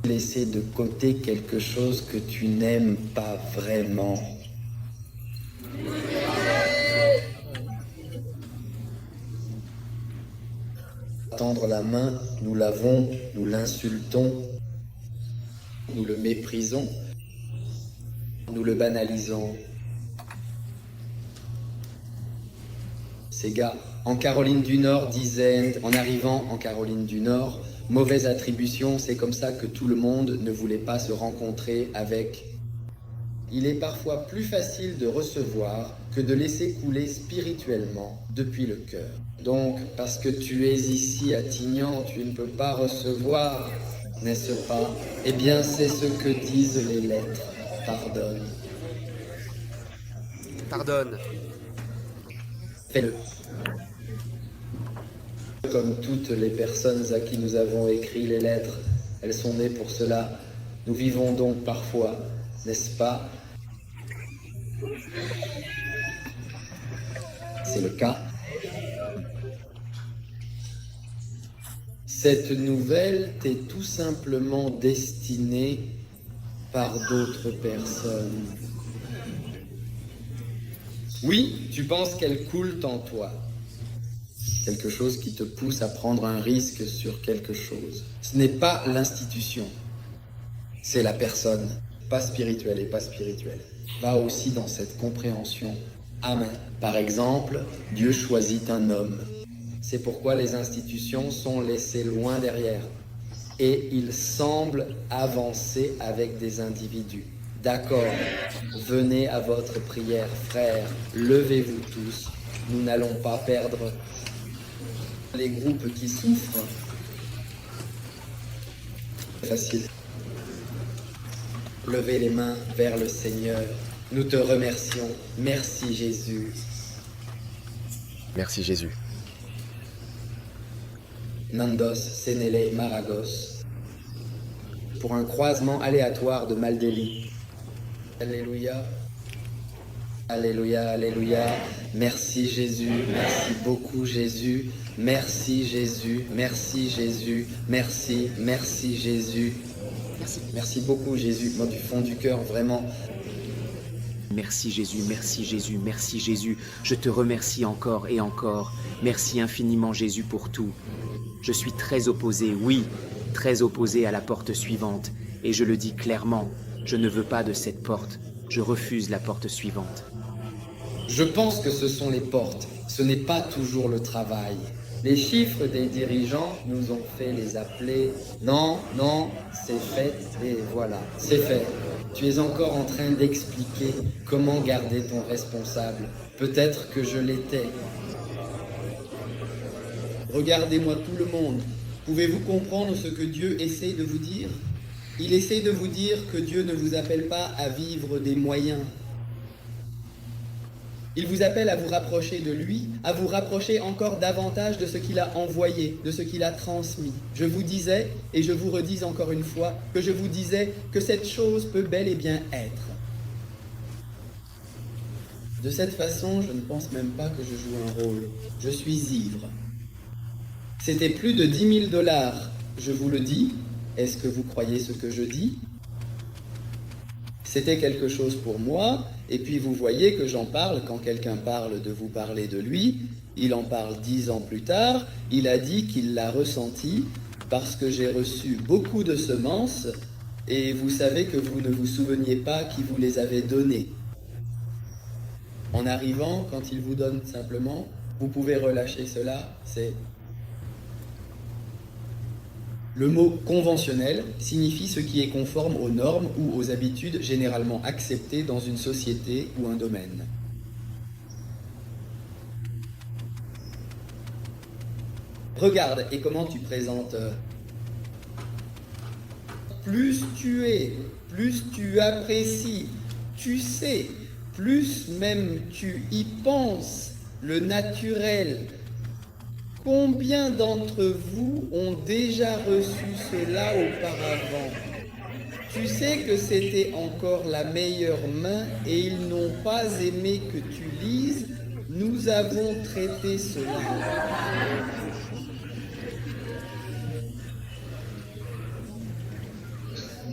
Laisser de côté quelque chose que tu n'aimes pas vraiment. Tendre la main, nous l'avons, nous l'insultons, nous le méprisons, nous le banalisons. Ces gars, en Caroline du Nord, disaient, en arrivant en Caroline du Nord, mauvaise attribution, c'est comme ça que tout le monde ne voulait pas se rencontrer avec. Il est parfois plus facile de recevoir que de laisser couler spirituellement depuis le cœur. Donc, parce que tu es ici à Tignan, tu ne peux pas recevoir, n'est-ce pas? Eh bien, c'est ce que disent les lettres. Pardonne. Pardonne. Fais-le. Comme toutes les personnes à qui nous avons écrit les lettres, elles sont nées pour cela. Nous vivons donc parfois, n'est-ce pas? C'est le cas. Cette nouvelle t'est tout simplement destinée par d'autres personnes. Oui, tu penses qu'elle coule en toi. Quelque chose qui te pousse à prendre un risque sur quelque chose. Ce n'est pas l'institution, c'est la personne, pas spirituelle et pas spirituelle. Va aussi dans cette compréhension. Amen. Par exemple, Dieu choisit un homme. C'est pourquoi les institutions sont laissées loin derrière. Et il semble avancer avec des individus. D'accord, venez à votre prière, frères, levez-vous tous, nous n'allons pas perdre les groupes qui souffrent. Facile. Levez les mains vers le Seigneur. Nous te remercions. Merci Jésus. Merci Jésus. Nandos, Sénélé, Maragos. Pour un croisement aléatoire de Maldélie. Alléluia. Alléluia, alléluia. Merci Jésus, merci beaucoup Jésus. Merci Jésus, merci Jésus, merci, merci Jésus. Merci beaucoup Jésus, moi du fond du cœur, vraiment. Merci Jésus, merci Jésus, merci Jésus. Je te remercie encore et encore. Merci infiniment Jésus pour tout. Je suis très opposé, oui, très opposé à la porte suivante. Et je le dis clairement, je ne veux pas de cette porte. Je refuse la porte suivante. Je pense que ce sont les portes, ce n'est pas toujours le travail. Les chiffres des dirigeants nous ont fait les appeler. Non, non, c'est fait et voilà, c'est fait. Tu es encore en train d'expliquer comment garder ton responsable. Peut-être que je l'étais. Regardez-moi tout le monde. Pouvez-vous comprendre ce que Dieu essaie de vous dire? Il essaie de vous dire que Dieu ne vous appelle pas à vivre des moyens. Il vous appelle à vous rapprocher de lui, à vous rapprocher encore davantage de ce qu'il a envoyé, de ce qu'il a transmis. Je vous disais, et je vous redis encore une fois, que je vous disais que cette chose peut bel et bien être. De cette façon, je ne pense même pas que je joue un rôle. Je suis ivre. C'était plus de 10 000 $, je vous le dis. Est-ce que vous croyez ce que je dis? C'était quelque chose pour moi, et puis vous voyez que j'en parle quand quelqu'un parle de vous parler de lui. Il en parle 10 ans plus tard. Il a dit qu'il l'a ressenti parce que j'ai reçu beaucoup de semences, et vous savez que vous ne vous souveniez pas qui vous les avait données. En arrivant, quand il vous donne simplement, vous pouvez relâcher cela, c'est... Le mot conventionnel signifie ce qui est conforme aux normes ou aux habitudes généralement acceptées dans une société ou un domaine. Regarde, et comment tu présentes plus tu es, plus tu apprécies, tu sais, plus même tu y penses, le naturel. Combien d'entre vous ont déjà reçu cela auparavant? Tu sais que c'était encore la meilleure main et ils n'ont pas aimé que tu lises. Nous avons traité cela.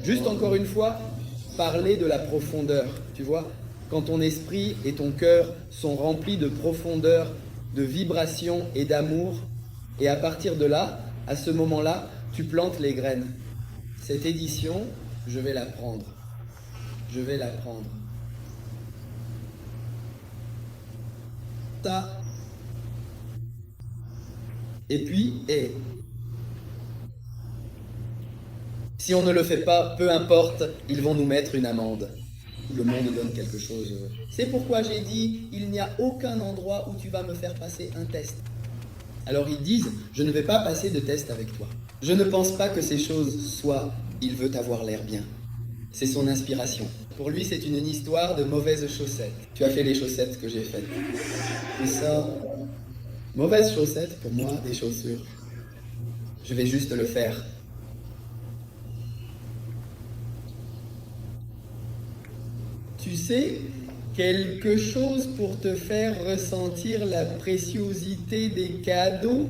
Juste encore une fois, parler de la profondeur, tu vois, quand ton esprit et ton cœur sont remplis de profondeur, de vibration et d'amour, et à partir de là, à ce moment-là, tu plantes les graines. Cette édition, je vais la prendre. Je vais la prendre. Ça. Et puis, si on ne le fait pas, peu importe, ils vont nous mettre une amende. Le monde donne quelque chose. C'est pourquoi j'ai dit, il n'y a aucun endroit où tu vas me faire passer un test. Alors ils disent, je ne vais pas passer de test avec toi. Je ne pense pas que ces choses soient, il veut avoir l'air bien. C'est son inspiration. Pour lui, c'est une histoire de mauvaises chaussettes. Tu as fait les chaussettes que j'ai faites. Et ça, mauvaises chaussettes, pour moi, des chaussures. Je vais juste le faire. Tu sais, quelque chose pour te faire ressentir la préciosité des cadeaux.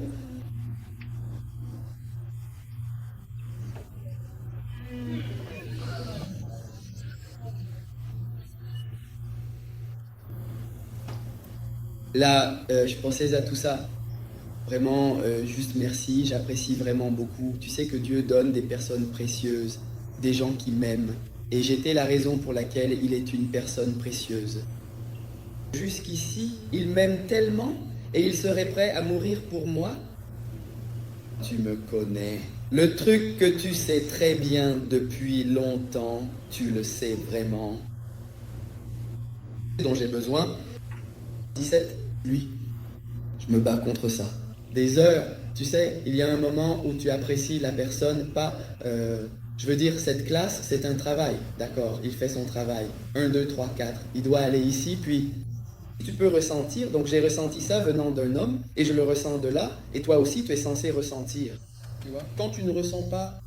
Là, je pensais à tout ça. Vraiment, juste merci, j'apprécie vraiment beaucoup. Tu sais que Dieu donne des personnes précieuses, des gens qui m'aiment. Et j'étais la raison pour laquelle il est une personne précieuse. Jusqu'ici, il m'aime tellement et il serait prêt à mourir pour moi. Tu me connais. Le truc que tu sais très bien depuis longtemps, tu le sais vraiment. Dont j'ai besoin. 17, lui. Je me bats contre ça. Des heures, tu sais, il y a un moment où tu apprécies la personne, pas... je veux dire, cette classe, c'est un travail. D'accord, il fait son travail. 1, 2, 3, 4. Il doit aller ici, puis... Tu peux ressentir, donc j'ai ressenti ça venant d'un homme, et je le ressens de là, et toi aussi, tu es censé ressentir. Tu vois? Quand tu ne ressens pas...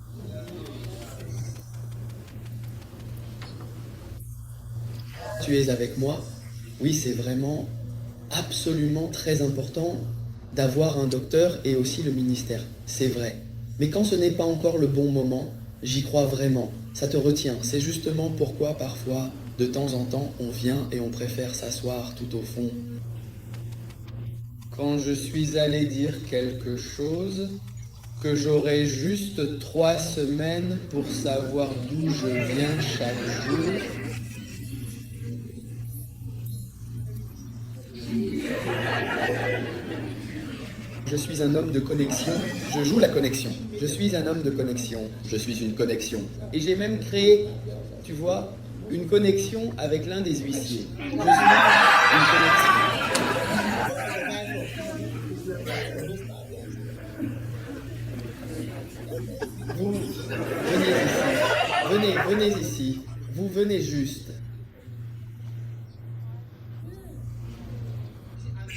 Tu es avec moi. Oui, c'est vraiment absolument très important d'avoir un docteur et aussi le ministère. C'est vrai. Mais quand ce n'est pas encore le bon moment, j'y crois vraiment. Ça te retient. C'est justement pourquoi parfois, de temps en temps, on vient et on préfère s'asseoir tout au fond. Quand je suis allé dire quelque chose, que j'aurais juste 3 semaines pour savoir d'où je viens chaque jour, je suis un homme de connexion, je joue la connexion. Je suis un homme de connexion, je suis une connexion. Et j'ai même créé, tu vois, une connexion avec l'un des huissiers. Je suis une connexion. Vous venez ici, vous venez juste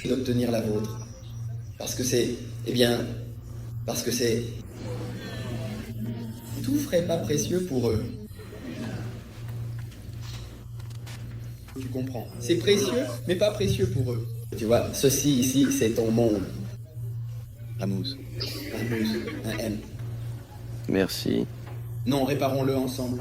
d'obtenir la vôtre. Parce que c'est, parce que c'est... Tout ferait pas précieux pour eux. Tu comprends? C'est précieux, mais pas précieux pour eux. Tu vois, ceci ici, c'est ton monde. Ramous. Ramous, un M. Merci. Non, réparons-le ensemble.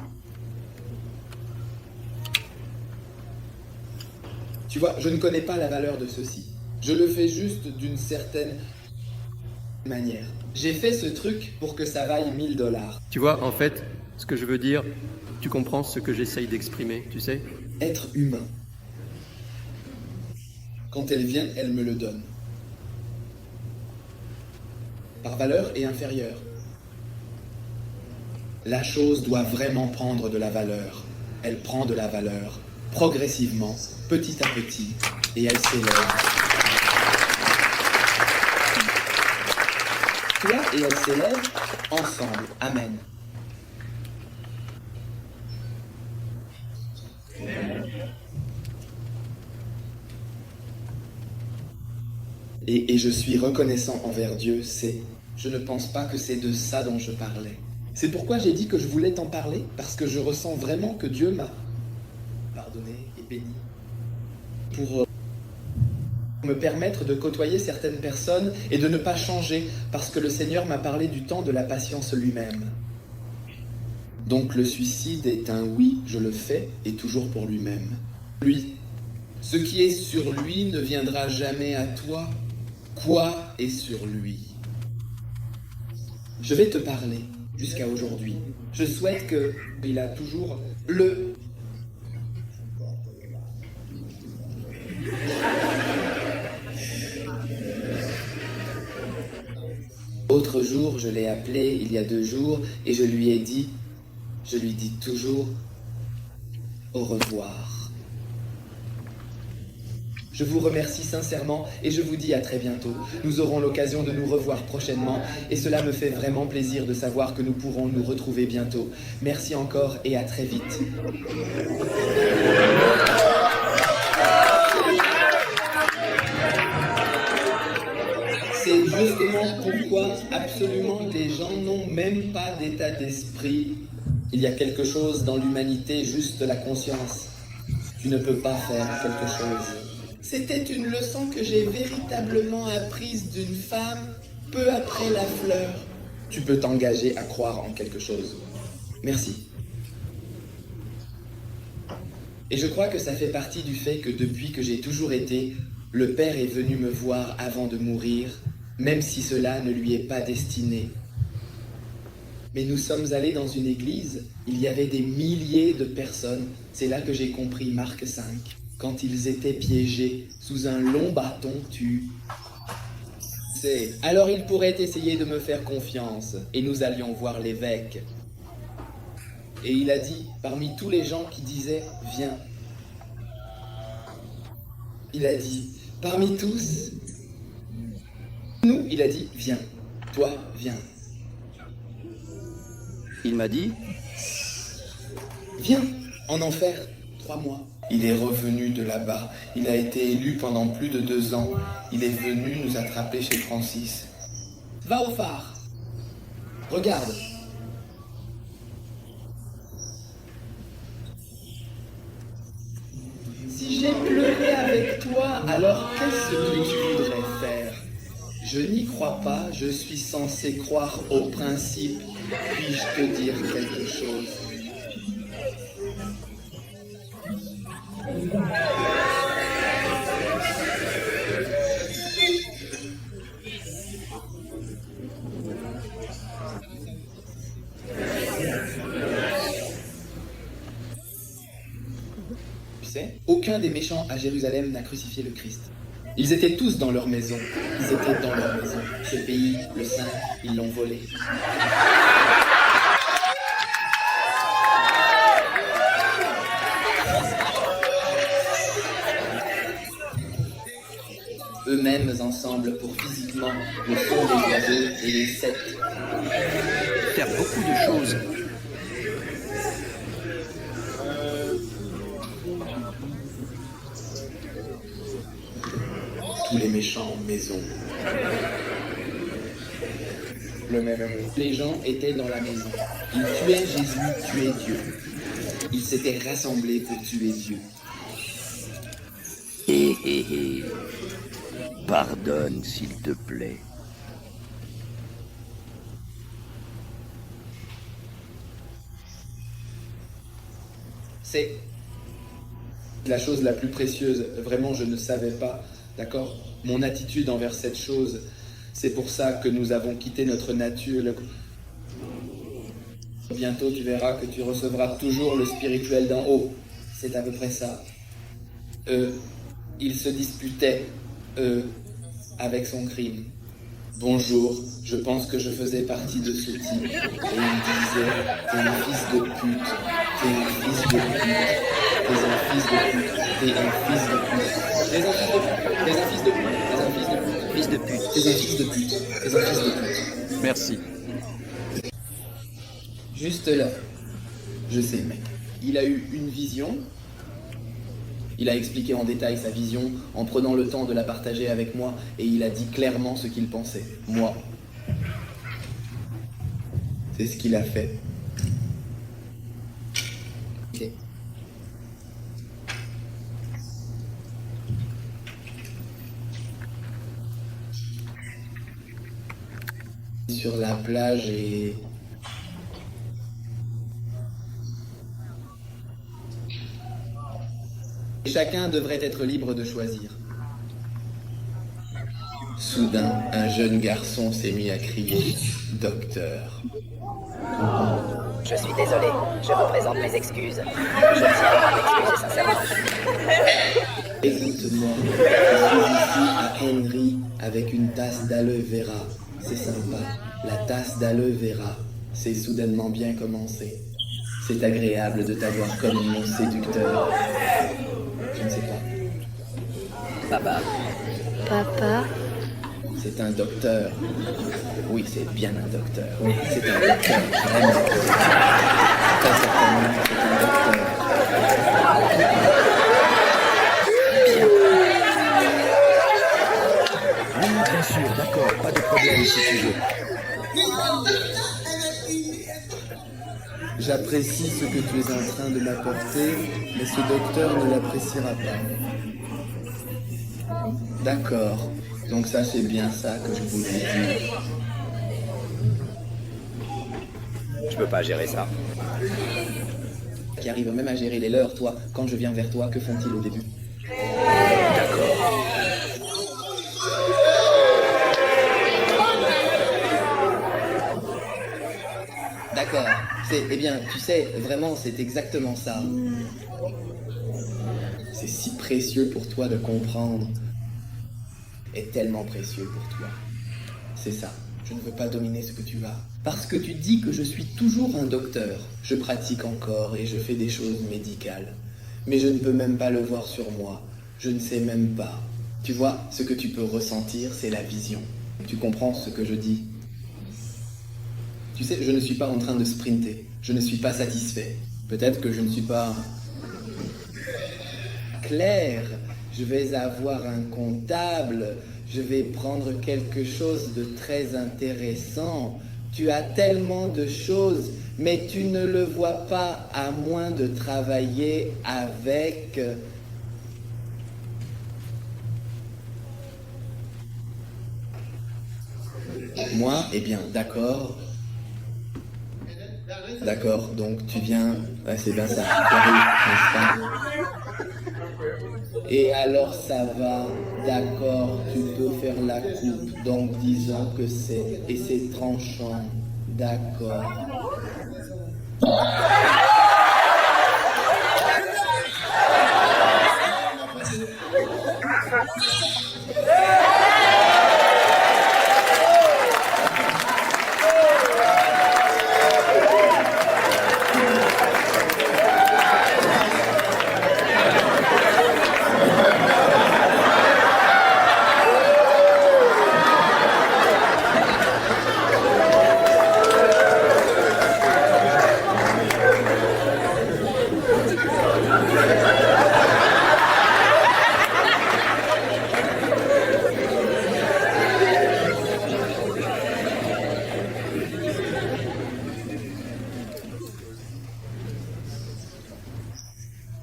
Tu vois, je ne connais pas la valeur de ceci. Je le fais juste d'une certaine manière. J'ai fait ce truc pour que ça vaille 1000 $. Tu vois, en fait, ce que je veux dire, tu comprends ce que j'essaye d'exprimer, tu sais? Être humain. Quand elle vient, elle me le donne. Par valeur et inférieure. La chose doit vraiment prendre de la valeur. Elle prend de la valeur, progressivement, petit à petit, et elle s'élève. Toi et elle s'élèvent ensemble. Amen. Et je suis reconnaissant envers Dieu, je ne pense pas que c'est de ça dont je parlais. C'est pourquoi j'ai dit que je voulais t'en parler, parce que je ressens vraiment que Dieu m'a pardonné et béni pour me permettre de côtoyer certaines personnes et de ne pas changer, parce que le Seigneur m'a parlé du temps de la patience lui-même. Donc le suicide est un oui, je le fais, et toujours pour lui-même. Lui, ce qui est sur lui ne viendra jamais à toi. Quoi est sur lui? Je vais te parler jusqu'à aujourd'hui. Je souhaite qu'il a toujours le... Autre jour, je l'ai appelé il y a 2 jours et je lui dis toujours au revoir. Je vous remercie sincèrement et je vous dis à très bientôt. Nous aurons l'occasion de nous revoir prochainement et cela me fait vraiment plaisir de savoir que nous pourrons nous retrouver bientôt. Merci encore et à très vite. C'est justement pourquoi absolument les gens n'ont même pas d'état d'esprit. Il y a quelque chose dans l'humanité, juste la conscience. Tu ne peux pas faire quelque chose. C'était une leçon que j'ai véritablement apprise d'une femme peu après la fleur. Tu peux t'engager à croire en quelque chose. Merci. Et je crois que ça fait partie du fait que depuis que j'ai toujours été, le Père est venu me voir avant de mourir, même si cela ne lui est pas destiné. Mais nous sommes allés dans une église, il y avait des milliers de personnes. C'est là que j'ai compris Marc 5. Quand ils étaient piégés sous un long bâton, alors il pourrait essayer de me faire confiance, et nous allions voir l'évêque. Et il a dit, parmi tous les gens qui disaient « Viens », il a dit, parmi tous, nous, il a dit « Viens, toi, viens ». Il m'a dit « Viens, en enfer, 3 mois ». Il est revenu de là-bas. Il a été élu pendant plus de 2 ans. Il est venu nous attraper chez Francis. Va au phare. Regarde. Si j'ai pleuré avec toi, alors qu'est-ce que tu voudrais faire? Je n'y crois pas. Je suis censé croire au principe. Puis-je te dire quelque chose? Tu sais, aucun des méchants à Jérusalem n'a crucifié le Christ. Ils étaient tous dans leur maison. Ils étaient dans leur maison. Ce pays, le saint, ils l'ont volé. Eux-mêmes ensemble pour physiquement le son des oiseaux et les 7. Faire beaucoup de choses. Tous les méchants en maison. Le même amour. Les gens étaient dans la maison. Ils tuaient Jésus, tuaient Dieu. Ils s'étaient rassemblés pour tuer Dieu. Hé hé. Pardonne, s'il te plaît. C'est la chose la plus précieuse. Vraiment, je ne savais pas, d'accord? Mon attitude envers cette chose, c'est pour ça que nous avons quitté notre nature. Bientôt, tu verras que tu recevras toujours le spirituel d'en haut. C'est à peu près ça. Il se disputait, avec son crime. Bonjour, je pense que je faisais partie de ce type. Et il disait, t'es un fils de pute, t'es un fils de pute, t'es un fils de pute, t'es un fils de pute, t'es un fils de pute, t'es un fils de pute, t'es un fils de pute, fils de pute, t'es un fils de pute, t'es un fils de pute. Merci. Juste là, je sais, mec. Il a eu une vision. Il a expliqué en détail sa vision en prenant le temps de la partager avec moi et il a dit clairement ce qu'il pensait. Moi. C'est ce qu'il a fait. Ok. Sur la plage et... Chacun devrait être libre de choisir. Soudain, un jeune garçon s'est mis à crier « Docteur ». Je suis désolé, je représente mes excuses. Je tiens à m'excuser sincèrement. Écoute-moi, je suis ici à Henry avec une tasse d'aloe vera. C'est sympa, la tasse d'aloe vera. C'est soudainement bien commencé. C'est agréable de t'avoir comme mon séducteur. Je ne sais pas. Papa. Papa. C'est un docteur. Oui, c'est bien un docteur. Oui, c'est un docteur, vraiment. Très certainement, c'est un docteur. Oui, bien sûr, d'accord, pas de problème si tu veux. J'apprécie ce que tu es en train de m'apporter, mais ce docteur ne l'appréciera pas. D'accord. Donc ça, c'est bien ça que je voulais dire. Je peux pas gérer ça. Qui arrive même à gérer les leurs, toi. Quand je viens vers toi, que font-ils au début? D'accord. D'accord. Eh bien, tu sais, vraiment, c'est exactement ça. C'est si précieux pour toi de comprendre. Et tellement précieux pour toi. C'est ça. Je ne veux pas dominer ce que tu as. Parce que tu dis que je suis toujours un docteur. Je pratique encore et je fais des choses médicales. Mais je ne peux même pas le voir sur moi. Je ne sais même pas. Tu vois, ce que tu peux ressentir, c'est la vision. Tu comprends ce que je dis? Tu sais, je ne suis pas en train de sprinter. Je ne suis pas satisfait. Peut-être que je ne suis pas... clair. Je vais avoir un comptable. Je vais prendre quelque chose de très intéressant. Tu as tellement de choses, mais tu ne le vois pas à moins de travailler avec... Moi, eh bien, d'accord. D'accord, donc tu viens... Ouais, c'est bien ça. Tu arrives, n'est-ce pas? Et alors ça va, d'accord, tu peux faire la coupe, donc disons que c'est... Et c'est tranchant, d'accord.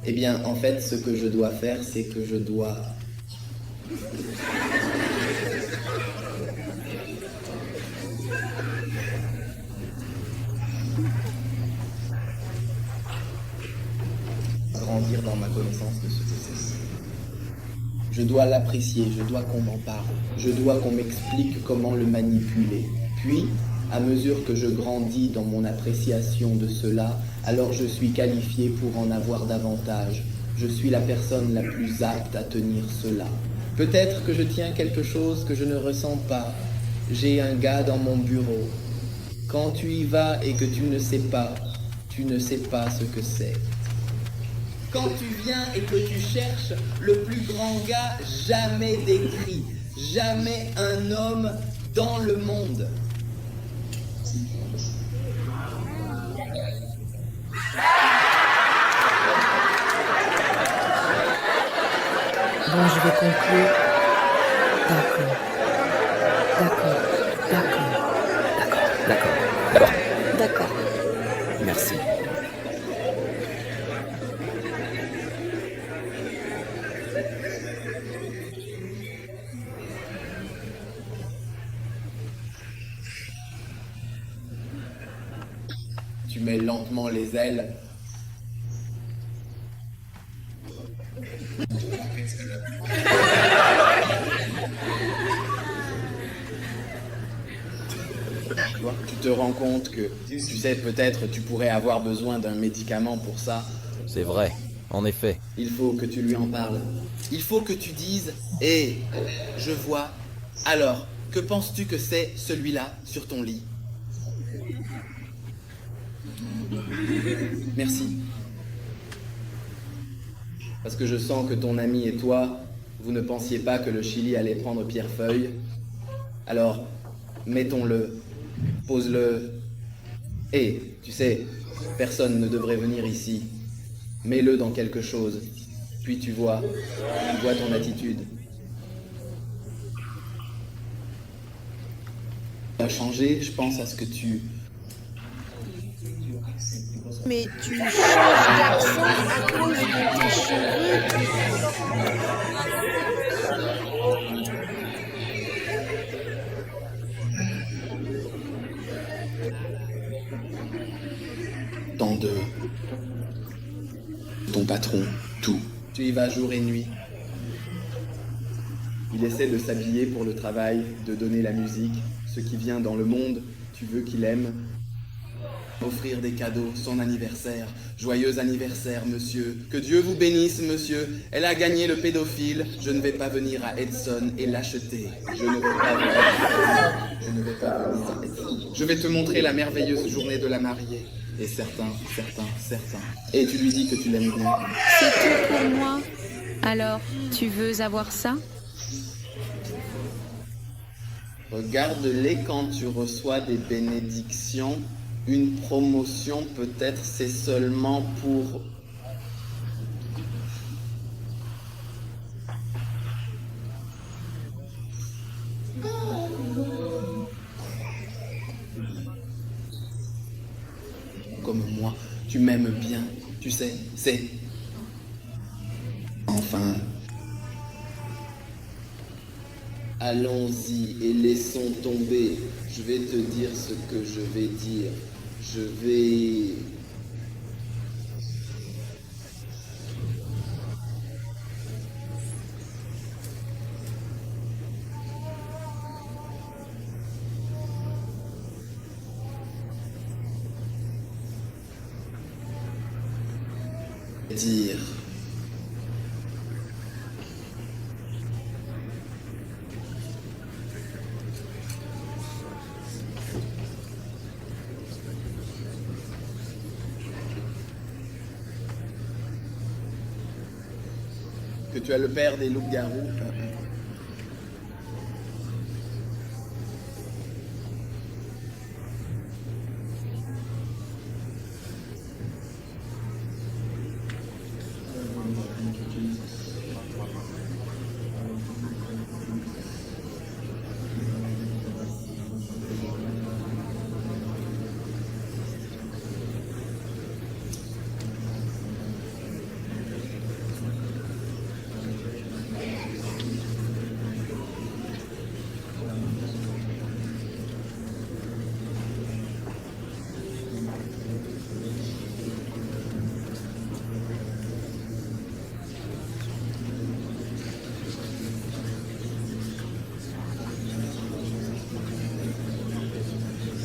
Eh bien, en fait, ce que je dois faire, c'est que je dois Grandir dans ma connaissance de ce que c'est. Je dois l'apprécier, je dois qu'on m'en parle, je dois qu'on m'explique comment le manipuler. Puis, à mesure que je grandis dans mon appréciation de cela, alors je suis qualifié pour en avoir davantage. Je suis la personne la plus apte à tenir cela. Peut-être que je tiens quelque chose que je ne ressens pas. J'ai un gars dans mon bureau. Quand tu y vas et que tu ne sais pas ce que c'est. Quand tu viens et que tu cherches le plus grand gars jamais décrit, jamais un homme dans le monde. Bon, je vais conclure. D'accord. D'accord. D'accord. D'accord. D'accord. Merci. Tu mets lentement les ailes. Tu te rends compte que, tu sais, peut-être tu pourrais avoir besoin d'un médicament pour ça. C'est vrai, en effet. Il faut que tu lui en parles. Il faut que tu dises « Hé, je vois. Alors, que penses-tu que c'est celui-là sur ton lit ?» Merci. Parce que je sens que ton ami et toi, vous ne pensiez pas que le Chili allait prendre Pierrefeuille. Alors, mettons-le, pose-le. Et, tu sais, personne ne devrait venir ici. Mets-le dans quelque chose. Puis tu vois ton attitude. Ça a changé, je pense à ce que tu... Mais tu changes d'accent à cause de tes cheveux. Tant de... ton patron, tout. Tu y vas jour et nuit. Il essaie de s'habiller pour le travail, de donner la musique, ce qui vient dans le monde, tu veux qu'il aime. Offrir des cadeaux, son anniversaire. Joyeux anniversaire, monsieur. Que Dieu vous bénisse, monsieur. Elle a gagné le pédophile. Je ne vais pas venir à Edson et l'acheter. Je ne vais pas venir à Edson. Je vais te montrer la merveilleuse journée de la mariée. Et certains. Et tu lui dis que tu l'aimes bien. C'est tout pour moi. Alors, tu veux avoir ça? Regarde-les quand tu reçois des bénédictions. Une promotion, peut-être, c'est seulement pour... Comme moi, tu m'aimes bien, tu sais, c'est... Enfin... Allons-y et laissons tomber. Je vais te dire ce que je vais dire. Je vais... dire... que tu as le père des loups-garous.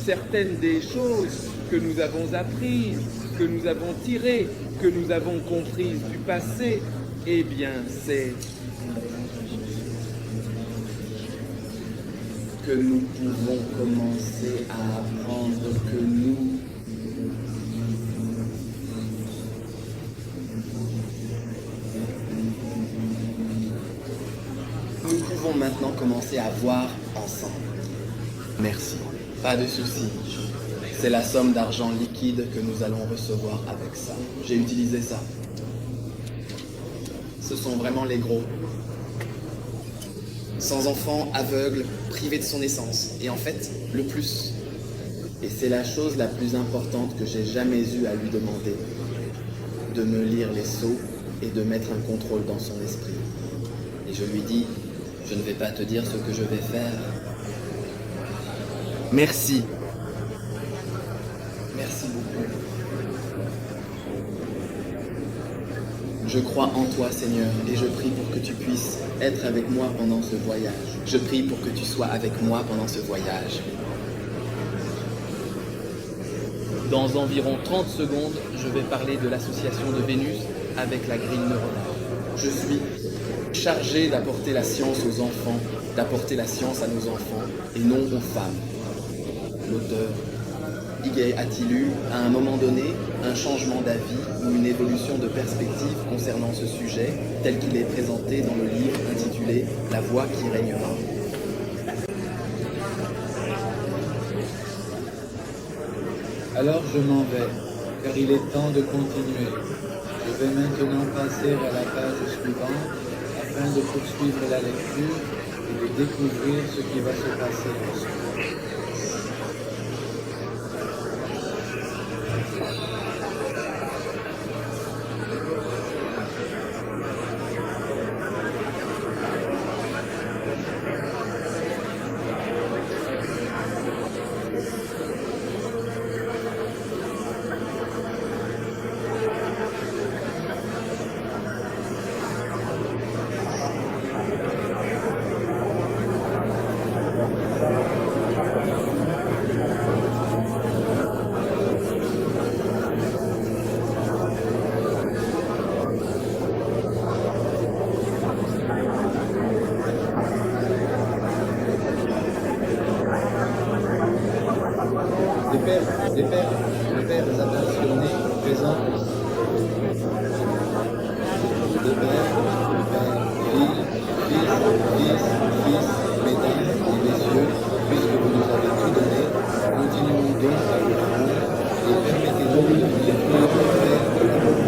certaines des choses que nous avons apprises, que nous avons tirées, que nous avons comprises du passé, eh bien, c'est que nous pouvons commencer à apprendre que nous pouvons maintenant commencer à voir ensemble. Merci. Pas de souci. C'est la somme d'argent liquide que nous allons recevoir avec ça. J'ai utilisé ça. Ce sont vraiment les gros. Sans enfant, aveugle, privé de son essence. Et en fait, le plus. Et c'est la chose la plus importante que j'ai jamais eu à lui demander. De me lire les sceaux et de mettre un contrôle dans son esprit. Et je lui dis, je ne vais pas te dire ce que je vais faire. Merci. Merci beaucoup. Je crois en toi, Seigneur, et je prie pour que tu puisses être avec moi pendant ce voyage. Je prie pour que tu sois avec moi pendant ce voyage. Dans environ 30 secondes, je vais parler de l'association de Vénus avec la grille neuronale. Je suis chargé d'apporter la science aux enfants, d'apporter la science à nos enfants, et non aux femmes. L'auteur Ige a-t-il eu, à un moment donné, un changement d'avis ou une évolution de perspective concernant ce sujet, tel qu'il est présenté dans le livre intitulé « La voix qui régnera ». Alors je m'en vais, car il est temps de continuer. Je vais maintenant passer à la page suivante afin de poursuivre la lecture et de découvrir ce qui va se passer ensuite. Les pères attentionnés présents. Les pères, fils, mesdames et messieurs, puisque vous nous avez tout donné, continuons donc à le prendre et permettez-nous de vous offrir le Père de l'amour.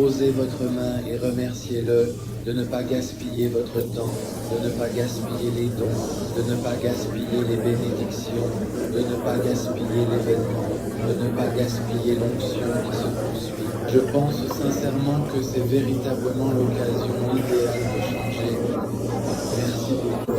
posez votre main et remerciez-le de ne pas gaspiller votre temps, de ne pas gaspiller les dons, de ne pas gaspiller les bénédictions, de ne pas gaspiller l'événement, de ne pas gaspiller l'onction qui se poursuit. Je pense sincèrement que c'est véritablement l'occasion idéale de changer. Merci beaucoup.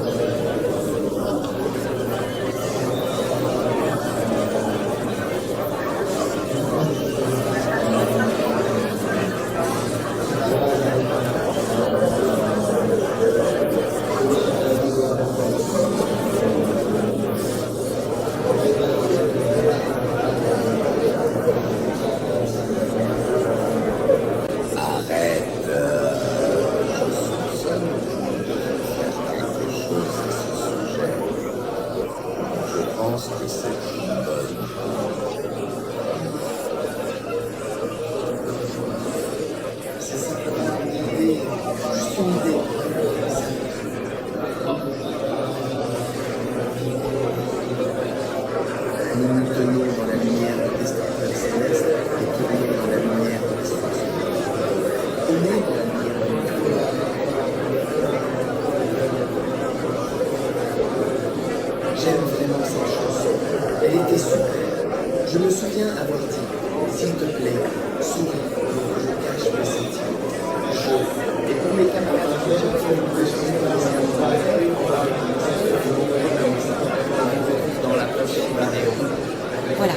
Voilà.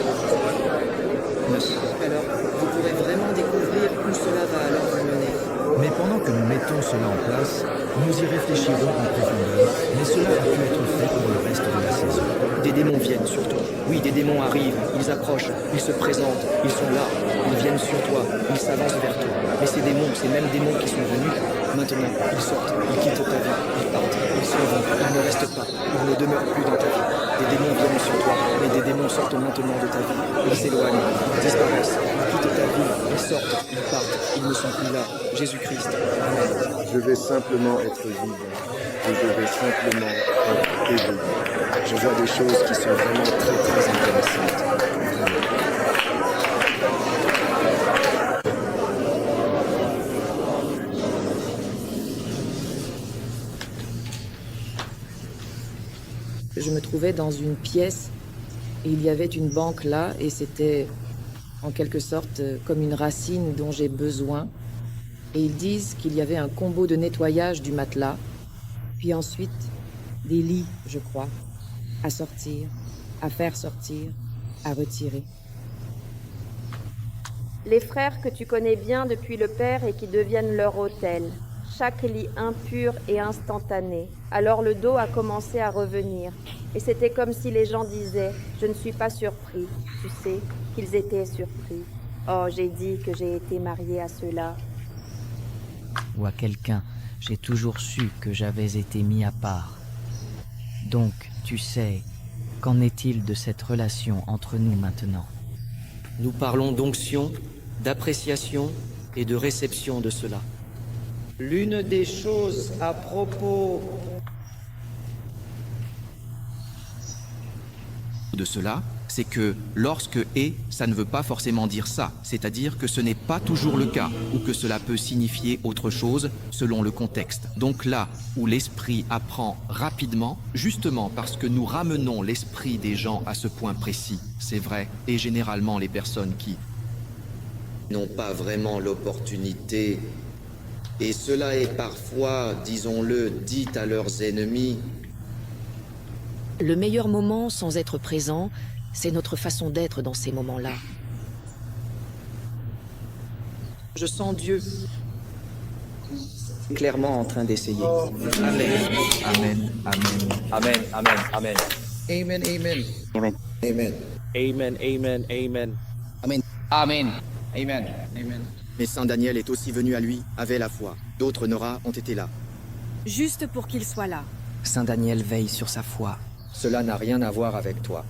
Alors, vous pourrez vraiment découvrir où cela va alors vous mener. Mais pendant que nous mettons cela en place, nous y réfléchirons en profondeur, mais cela a pu être fait pour le reste de la saison. Des démons viennent sur toi. Oui, des démons arrivent, ils approchent, ils se présentent, ils sont là, ils viennent sur toi, ils s'avancent vers toi. Mais ces démons, ces mêmes démons qui sont venus, maintenant, ils sortent, ils quittent ta vie, ils partent, ils s'en vont, ils ne restent pas, ils ne demeurent plus dans ta vie. Des démons viennent sur toi, mais des démons sortent maintenant de ta vie. Ils s'éloignent, ils disparaissent, ils quittent ta vie, ils sortent, ils partent, ils ne sont plus là. Jésus-Christ, Amen. Je vais simplement être vivant. Et je vais simplement être éveillé. Je vois des choses qui sont vraiment très très intéressantes. Je me trouvais dans une pièce et il y avait une banque là et c'était en quelque sorte comme une racine dont j'ai besoin. Et ils disent qu'il y avait un combo de nettoyage du matelas, puis ensuite des lits, je crois, à sortir, à faire sortir, à retirer. Les frères que tu connais bien depuis le père et qui deviennent leur autel. Chaque lit impur et instantané. Alors le dos a commencé à revenir. Et c'était comme si les gens disaient « Je ne suis pas surpris. » Tu sais, qu'ils étaient surpris. Oh, j'ai dit que j'ai été mariée à ceux-là. Ou à quelqu'un, j'ai toujours su que j'avais été mis à part. Donc, tu sais, qu'en est-il de cette relation entre nous maintenant? Nous parlons d'onction, d'appréciation et de réception de cela. L'une des choses à propos de cela, c'est que lorsque « et », ça ne veut pas forcément dire ça, c'est-à-dire que ce n'est pas toujours le cas, ou que cela peut signifier autre chose selon le contexte. Donc là où l'esprit apprend rapidement, justement parce que nous ramenons l'esprit des gens à ce point précis, c'est vrai, et généralement les personnes qui n'ont pas vraiment l'opportunité, et cela est parfois, disons-le, dit à leurs ennemis. Le meilleur moment sans être présent, c'est notre façon d'être dans ces moments-là. Je sens Dieu clairement en train d'essayer. Amen. Amen. Amen. Amen. Amen. Amen. Amen. Amen. Amen. Amen. Amen. Amen. Amen. Amen. Amen. Amen. Amen. Mais Saint Daniel est aussi venu à lui, avait la foi. D'autres Nora ont été là. Juste pour qu'il soit là. Saint Daniel veille sur sa foi. Cela n'a rien à voir avec toi.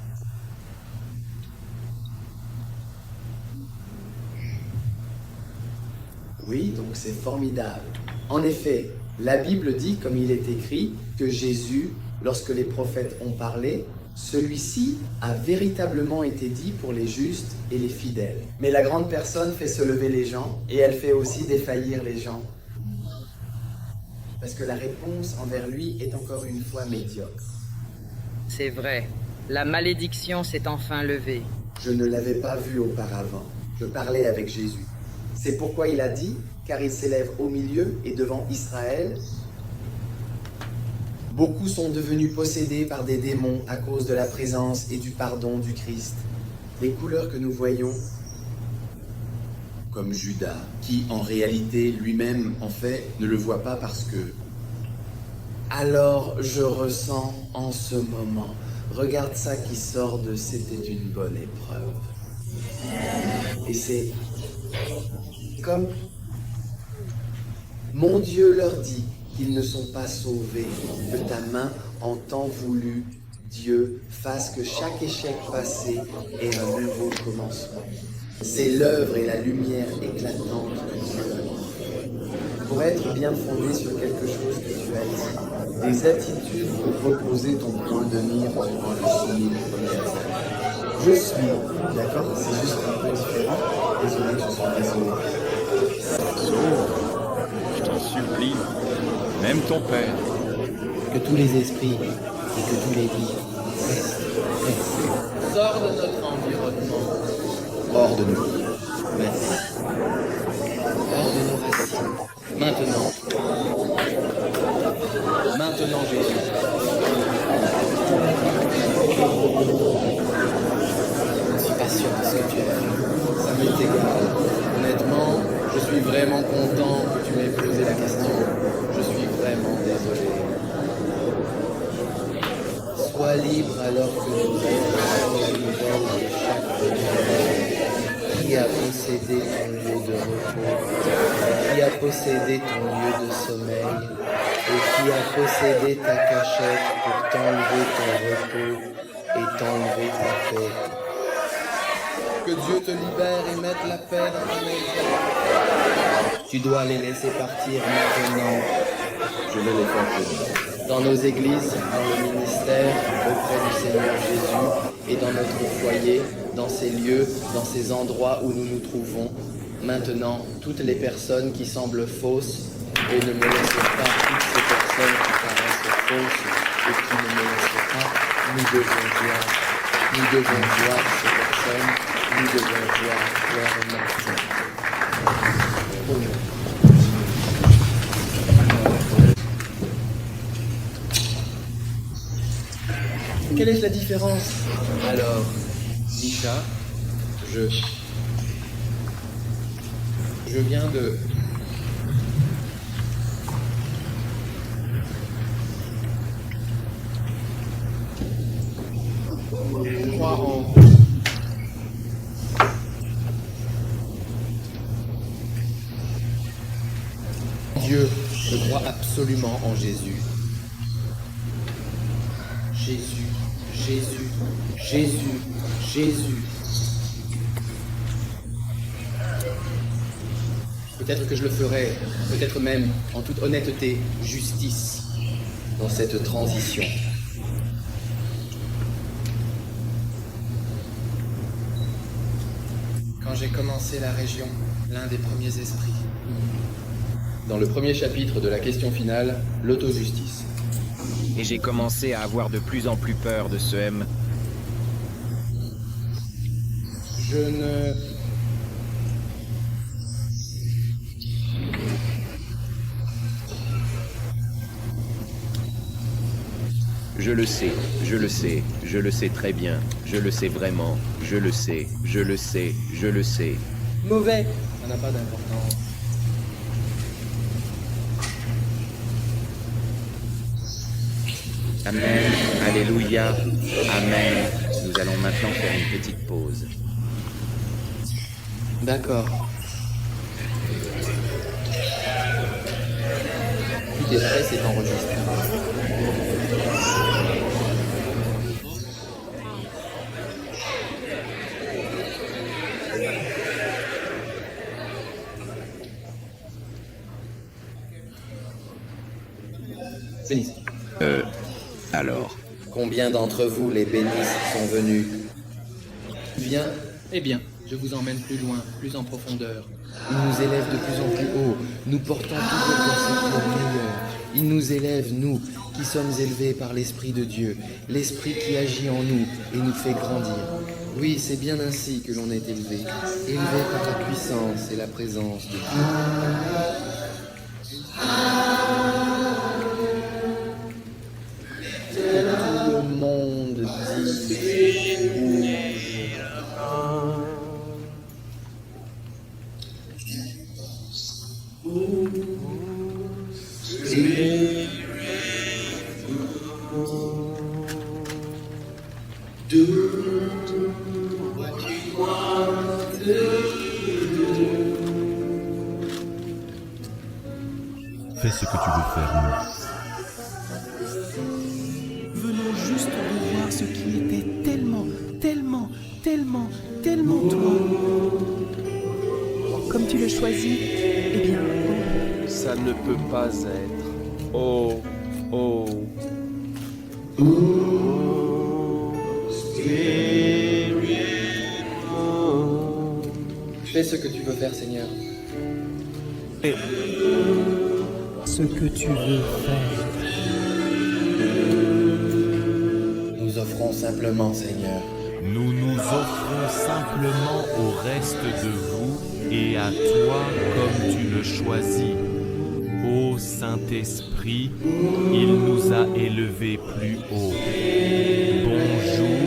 Oui, donc c'est formidable. En effet, la Bible dit, comme il est écrit, que Jésus, lorsque les prophètes ont parlé, Celui-ci a véritablement été dit pour les justes et les fidèles. Mais la grande personne fait se lever les gens et elle fait aussi défaillir les gens. Parce que la réponse envers lui est encore une fois médiocre. C'est vrai. La malédiction s'est enfin levée. Je ne l'avais pas vu auparavant. Je parlais avec Jésus. C'est pourquoi il a dit, car il s'élève au milieu et devant Israël. Beaucoup sont devenus possédés par des démons à cause de la présence et du pardon du Christ. Les couleurs que nous voyons, comme Judas, qui en réalité lui-même, en fait, ne le voit pas parce que... Alors je ressens en ce moment, regarde ça qui sort de c'était une bonne épreuve. Et c'est comme mon Dieu leur dit qu'ils ne sont pas sauvés, que ta main en temps voulu, Dieu, fasse que chaque échec passé ait un nouveau commencement. C'est l'œuvre et la lumière éclatante que Dieu a mis. Pour être bien fondé sur quelque chose que tu as dit, des attitudes pour reposer ton point de mire durant les 6000 premières années. Je suis, d'accord, c'est juste un peu différent. Désolé que je sois désolé. Je t'en supplie, même ton père. Que tous les esprits et que tous les livres restent. Sors de notre environnement. Hors de nous. Merci. Hors de nos racines. Maintenant. Maintenant, Jésus. Je ne suis pas sûr de ce que tu as fait. Ça m'est égal. Honnêtement, je suis vraiment content que tu m'aies posé la question. Je suis vraiment désolé. Sois libre alors que nous avons la nouvelle de chaque jour. Qui a possédé ton lieu de repos? Qui a possédé ton lieu de sommeil? Et qui a possédé ta cachette pour t'enlever ton repos et t'enlever ta paix? Que Dieu te libère et mette la paix dans ta maison. Tu dois les laisser partir maintenant. Je vais les faire venir. Dans nos églises, dans le ministère, auprès du Seigneur Jésus, et dans notre foyer, dans ces lieux, dans ces endroits où nous nous trouvons. Maintenant, toutes les personnes qui semblent fausses, et ne me laissez pas toutes ces personnes qui paraissent fausses et qui ne me laissent pas, nous devons voir ces personnes, nous devons voir clairement. Quelle est la différence? Alors, Misha, je viens de... Je crois en... Dieu, je crois absolument en Jésus. Jésus, Jésus, Jésus, Jésus. Peut-être que je le ferai, peut-être même, en toute honnêteté, justice dans cette transition. Quand j'ai commencé la région, l'un des premiers esprits. Dans le premier chapitre de la question finale, l'autojustice. Et j'ai commencé à avoir de plus en plus peur de ce M. Je ne... Je le sais, je le sais, je le sais très bien, je le sais vraiment, je le sais, je le sais, je le sais. Mauvais, ça n'a pas d'importance. Amen, Alléluia, Amen. Nous allons maintenant faire une petite pause. D'accord. Tout est prêt, c'est enregistré. Alors, Combien d'entre vous, les bénisses, sont venus? Viens. Eh bien, je vous emmène plus loin, plus en profondeur. Il nous élève de plus en plus haut. Nous portons toujours dans ce qui est meilleur. Il nous élève, nous, qui sommes élevés par l'Esprit de Dieu, l'Esprit qui agit en nous et nous fait grandir. Oui, c'est bien ainsi que l'on est élevé, élevé par la puissance et la présence de Dieu. Tout le monde dit Fais ce que tu veux faire, nous. Venons juste de voir ce qui était tellement toi. Comme tu le choisis, eh bien... Ça ne peut pas être. Oh, oh. Fais ce que tu veux faire, Seigneur. Ce que tu veux faire. Nous offrons simplement, Seigneur. Nous nous offrons simplement au reste de vous et à toi comme tu le choisis. Ô Saint-Esprit, il nous a élevés plus haut. Bonjour.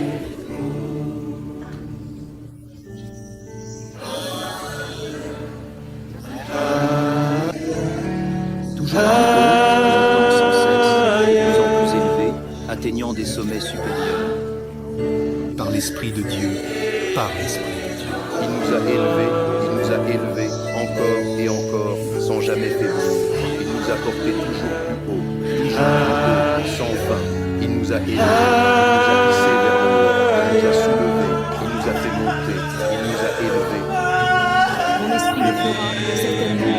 Toujours longtemps sans cesse, de plus en plus élevé, atteignant des sommets supérieurs. Par l'Esprit de Dieu, par l'Esprit de Dieu. Il nous a élevés encore et encore, sans jamais faiblir. Il nous a portés toujours plus haut, sans fin. Il nous a élevés, il nous a hissés vers le haut, il nous a soulevés, il nous a fait monter, il nous a élevés. Mon esprit le fera, certainement.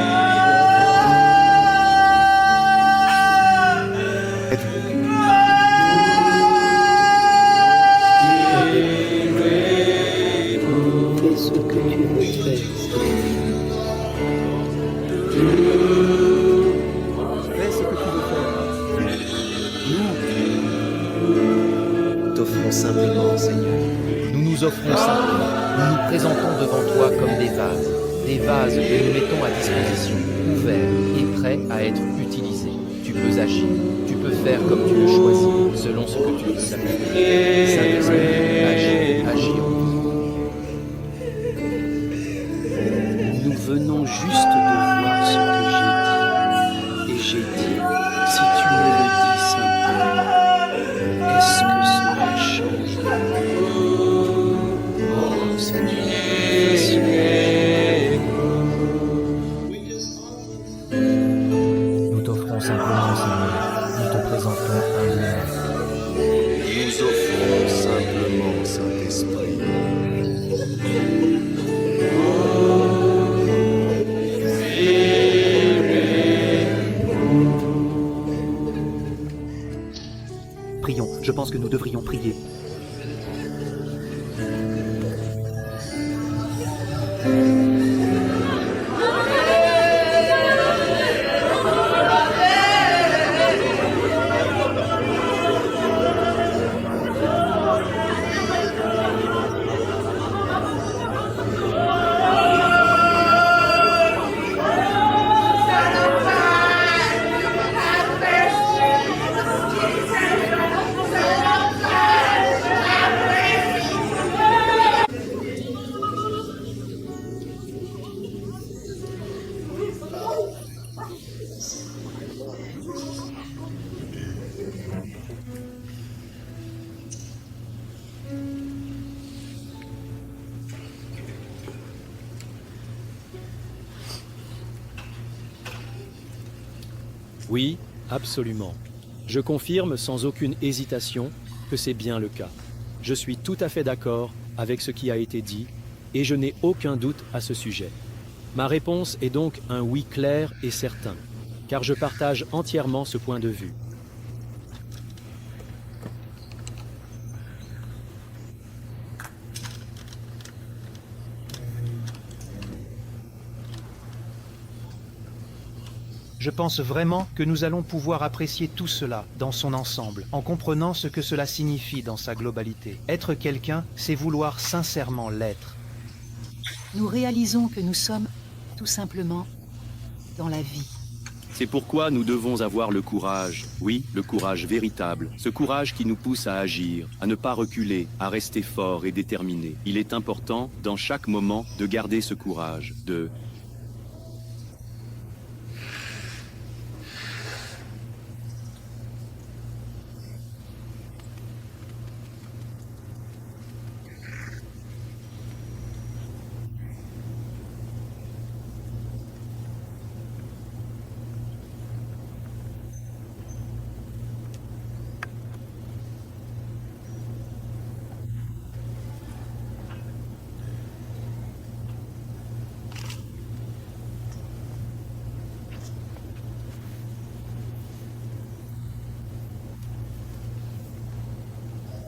Fais ce que tu veux faire. Fais ce que tu veux faire. Nous t'offrons simplement, Seigneur. Nous nous offrons simplement. Nous nous présentons devant toi comme des vases que nous mettons à disposition, ouverts et prêts à être utilisés. Tu peux agir, tu peux faire comme tu le choisis, selon ce que tu veux s'appeler. Saint-Esprit, agis en nous. Nous venons juste de voir ce que j'ai dit. Et j'ai dit, si tu me le dis simplement, est-ce que cela change? Oh Seigneur, Nous t'offrons simplement, Seigneur. Nous te présentons humblement. Nous offrons simplement, Saint-Esprit. Prions, je pense que nous devrions prier. Oui, absolument. Je confirme sans aucune hésitation que c'est bien le cas. Je suis tout à fait d'accord avec ce qui a été dit et je n'ai aucun doute à ce sujet. Ma réponse est donc un oui clair et certain, car je partage entièrement ce point de vue. Je pense vraiment que nous allons pouvoir apprécier tout cela dans son ensemble, en comprenant ce que cela signifie dans sa globalité. Être quelqu'un, c'est vouloir sincèrement l'être. Nous réalisons que nous sommes tout simplement dans la vie. C'est pourquoi nous devons avoir le courage, oui, le courage véritable, ce courage qui nous pousse à agir, à ne pas reculer, à rester fort et déterminé. Il est important, dans chaque moment, de garder ce courage,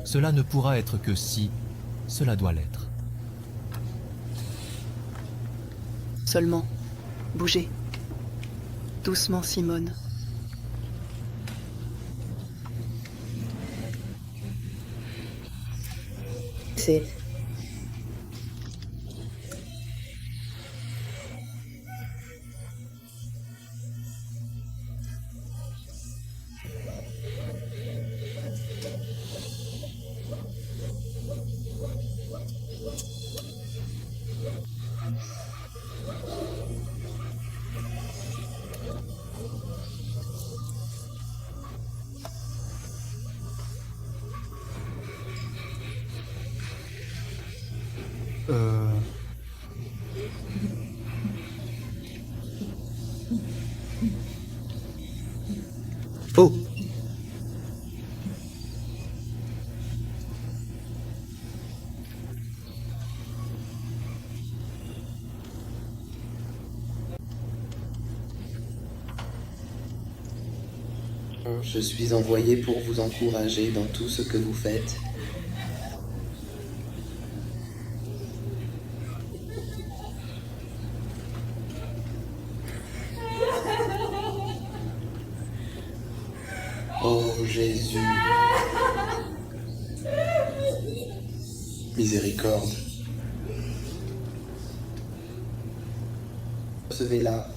Cela ne pourra être que si cela doit l'être. Seulement, bougez. Doucement, Simone. C'est... Oh! Je suis envoyé pour vous encourager dans tout ce que vous faites. Oh Jésus, miséricorde. Recevez-la.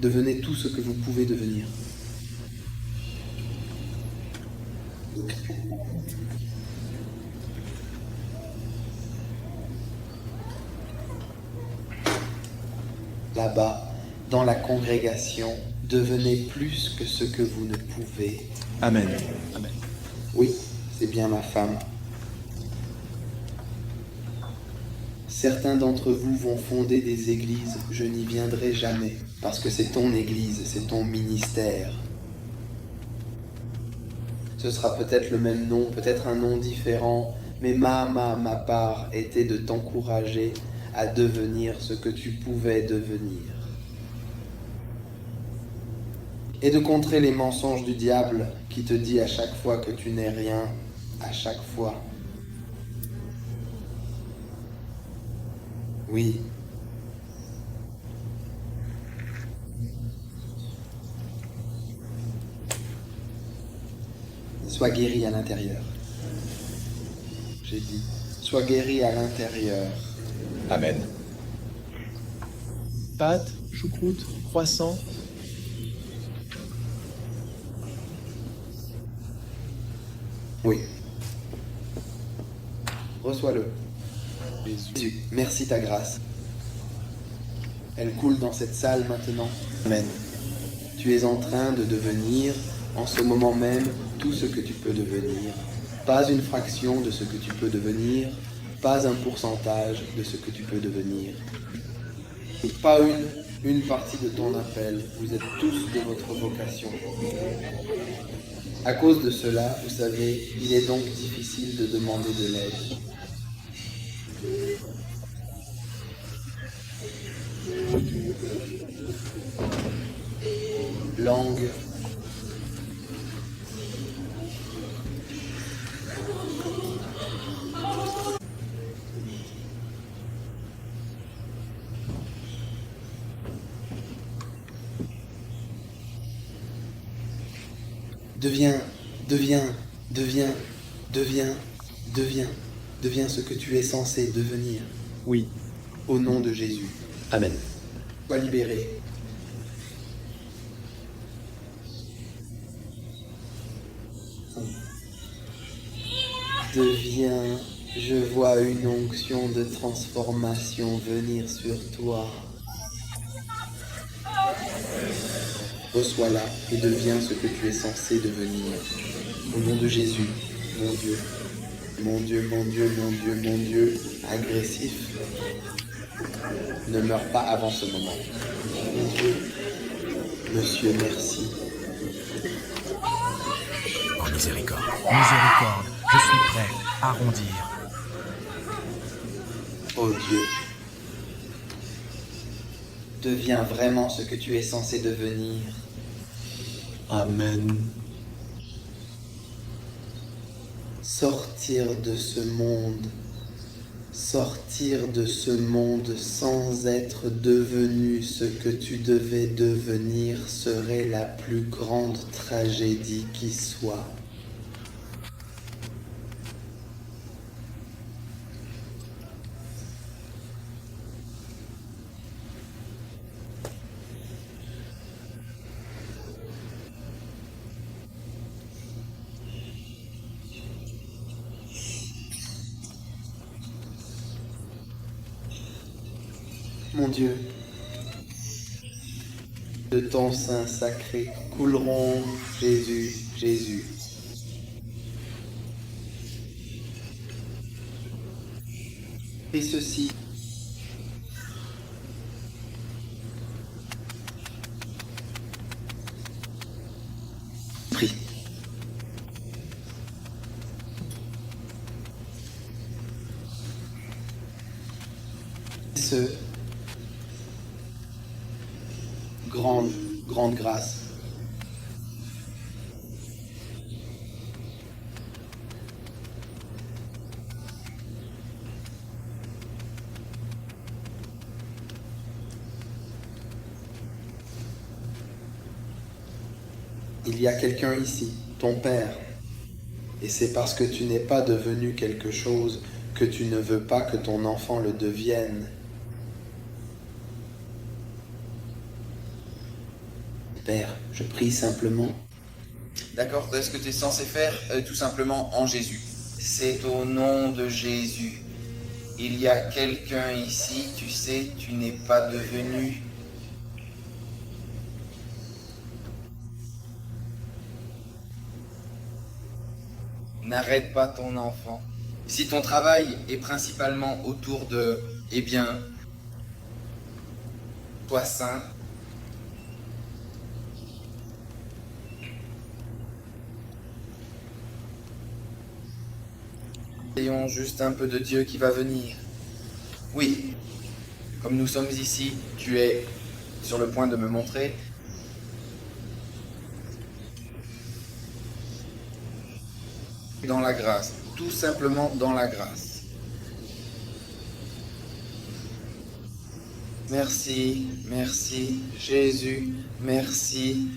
Devenez tout ce que vous pouvez devenir. Là-bas, dans la congrégation, devenez plus que ce que vous ne pouvez. Amen. Amen. Oui, c'est bien ma femme. Certains d'entre vous vont fonder des églises, je n'y viendrai jamais, parce que c'est ton église, c'est ton ministère. Ce sera peut-être le même nom, peut-être un nom différent, mais ma part était de t'encourager à devenir ce que tu pouvais devenir. Et de contrer les mensonges du diable qui te dit à chaque fois que tu n'es rien, à chaque fois. Oui. Sois guéri à l'intérieur. J'ai dit, sois guéri à l'intérieur. Amen. Pâtes, choucroute, croissant. Oui. Reçois-le. Jésus, merci ta grâce. Elle coule dans cette salle maintenant. Amen. Tu es en train de devenir, en ce moment même, tout ce que tu peux devenir. Pas une fraction de ce que tu peux devenir, pas un pourcentage de ce que tu peux devenir. Pas une partie de ton appel. Vous êtes tous de votre vocation. À cause de cela, vous savez, il est donc difficile de demander de l'aide. Langue. Deviens ce que tu es censé devenir. Oui. Au nom de Jésus. Amen. Sois libéré. Deviens, je vois une onction de transformation venir sur toi. Reçois-la et deviens ce que tu es censé devenir. Au nom de Jésus, mon Dieu. Mon Dieu, mon Dieu, mon Dieu, mon Dieu, agressif. Ne meurs pas avant ce moment. Mon Dieu, Monsieur, merci. Oh, miséricorde. Miséricorde, je suis prêt à arrondir. Oh Dieu, deviens vraiment ce que tu es censé devenir. Amen. Sortir de ce monde sans être devenu ce que tu devais devenir serait la plus grande tragédie qui soit. Mon Dieu, de ton sein sacré couleront, Jésus, Jésus. Et ceci, prie. Ce grande grâce. Il y a quelqu'un ici, ton père, et c'est parce que tu n'es pas devenu quelque chose que tu ne veux pas que ton enfant le devienne. Père, je prie simplement. D'accord, ce que tu es censé faire, tout simplement en Jésus. C'est au nom de Jésus. Il y a quelqu'un ici, tu sais, tu n'es pas devenu. N'arrête pas ton enfant. Si ton travail est principalement autour de, eh bien, sois saint. Ayons juste un peu de Dieu qui va venir. Oui, comme nous sommes ici, tu es sur le point de me montrer. Dans la grâce, tout simplement dans la grâce. Merci, merci, Jésus, merci.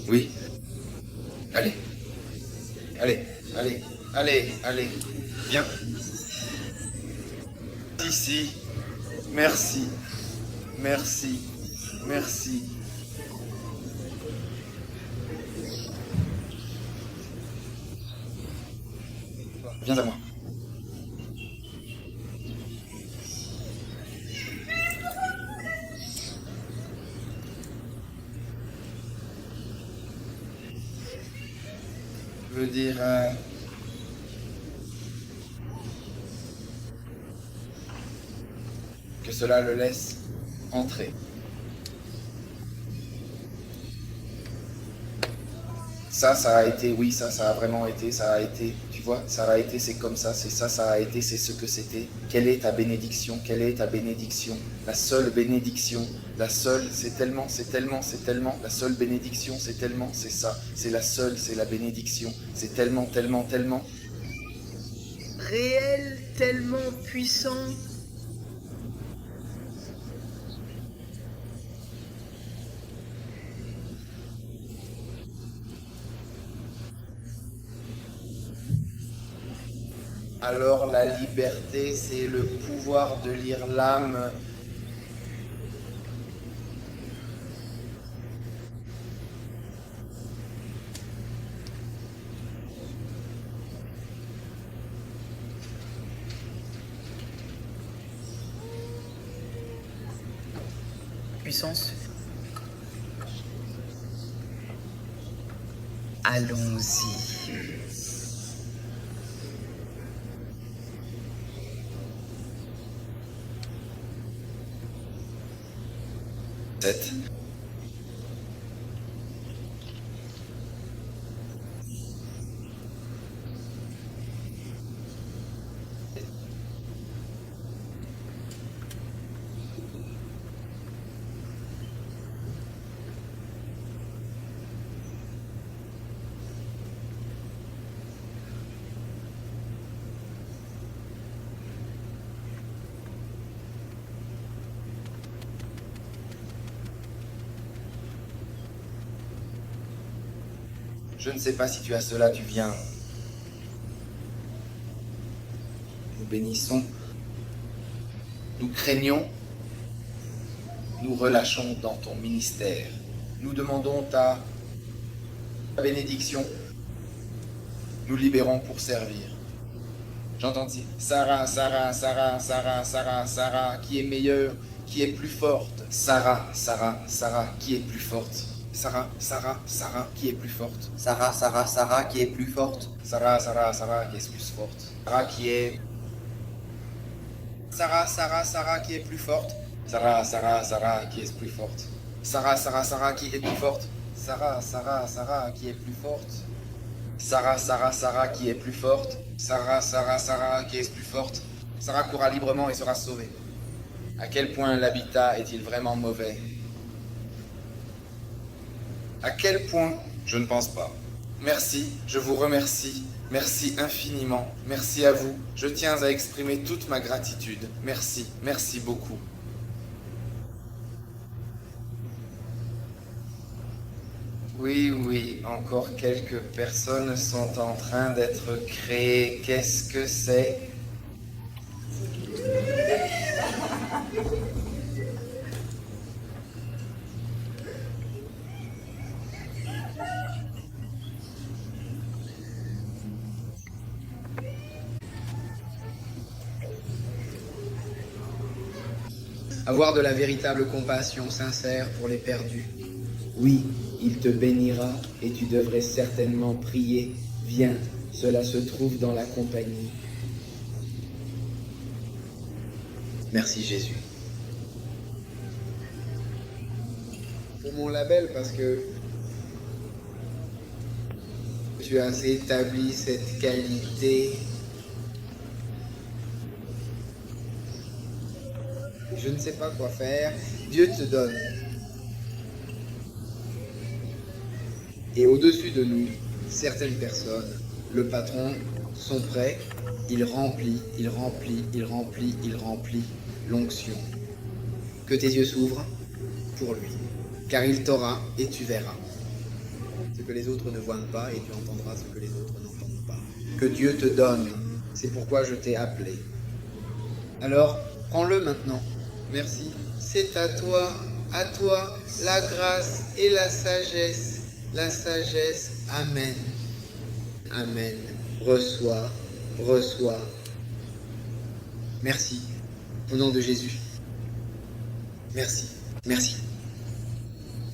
Oui. Allez. Allez, allez, allez, allez. Viens. Ici. Merci. Merci. Merci. Viens à moi. Je veux dire que cela le laisse entrer. Ça a été, oui, ça a vraiment été, ça a été, Tu vois, ça a été, c'est comme ça, c'est ça, ça a été, c'est ce que c'était. Quelle est ta bénédiction? Quelle est ta bénédiction? La seule bénédiction, la seule, c'est tellement, c'est tellement, c'est tellement. La seule bénédiction, c'est tellement, c'est ça. C'est la seule, c'est la bénédiction. C'est tellement, tellement, tellement. Réel, tellement puissant. Alors la liberté, c'est le pouvoir de lire l'âme. Puissance. Allons-y. Je ne sais pas si tu as cela, tu viens. Nous bénissons, nous craignons, nous relâchons dans ton ministère. Nous demandons ta bénédiction. Nous libérons pour servir. J'entends dire Sarah, Sarah, Sarah, Sarah, Sarah, Sarah, qui est meilleure, qui est plus forte. Sarah, Sarah, Sarah, qui est plus forte. Sarah, Sarah, Sarah, qui est plus forte. Sarah, Sarah, Sarah, qui est plus forte. Sarah, Sarah, Sarah, qui est plus forte. Sarah, qui est... Sarah, Sarah, Sarah, qui est plus forte. Sarah, Sarah, Sarah, qui est plus forte. Sarah, Sarah, Sarah, qui est plus forte. Sarah, Sarah, Sarah, qui est plus forte. Sarah, Sarah, Sarah, qui est plus forte. Sarah, Sarah, Sarah, qui est plus forte. Sarah courra librement et sera sauvée. À quel point l'habitat est-il vraiment mauvais? À quel point? Je ne pense pas. Merci, je vous remercie. Merci infiniment. Merci à vous. Je tiens à exprimer toute ma gratitude. Merci, merci beaucoup. Oui, oui, encore quelques personnes sont en train d'être créées. Qu'est-ce que c'est? Avoir de la véritable compassion sincère pour les perdus. Oui, il te bénira et tu devrais certainement prier. Viens, cela se trouve dans la compagnie. Merci Jésus. Pour mon label, parce que tu as établi cette qualité. Je ne sais pas quoi faire, Dieu te donne. Et au-dessus de nous, certaines personnes, le patron, sont prêts, il remplit l'onction. Que tes yeux s'ouvrent pour lui, car il t'aura et tu verras. Ce que les autres ne voient pas et tu entendras ce que les autres n'entendent pas. Que Dieu te donne, c'est pourquoi je t'ai appelé. Alors, prends-le maintenant. Merci. C'est à toi, la grâce et la sagesse. La sagesse. Amen. Amen. Reçois. Merci. Au nom de Jésus. Merci.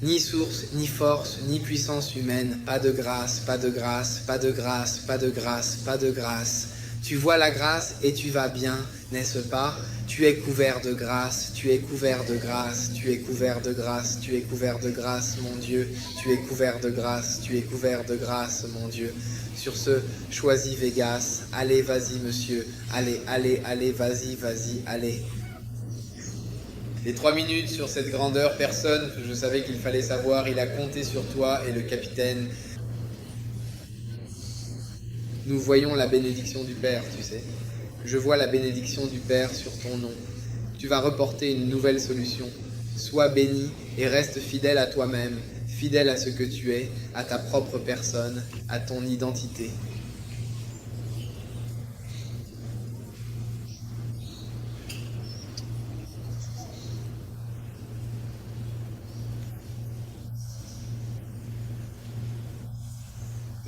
Ni source, ni force, ni puissance humaine. Pas de grâce. Tu vois la grâce et tu vas bien, n'est-ce pas? Tu es couvert de grâce, tu es couvert de grâce, tu es couvert de grâce, tu es couvert de grâce, mon Dieu. Tu es couvert de grâce, tu es couvert de grâce, mon Dieu. Sur ce, choisis Vegas. Allez, vas-y, monsieur. Allez, allez, allez, vas-y, vas-y, allez. Les 3 minutes sur cette grandeur, personne, je savais qu'il fallait savoir, il a compté sur toi et le capitaine. Nous voyons la bénédiction du Père, tu sais. Je vois la bénédiction du Père sur ton nom. Tu vas reporter une nouvelle solution. Sois béni et reste fidèle à toi-même, fidèle à ce que tu es, à ta propre personne, à ton identité.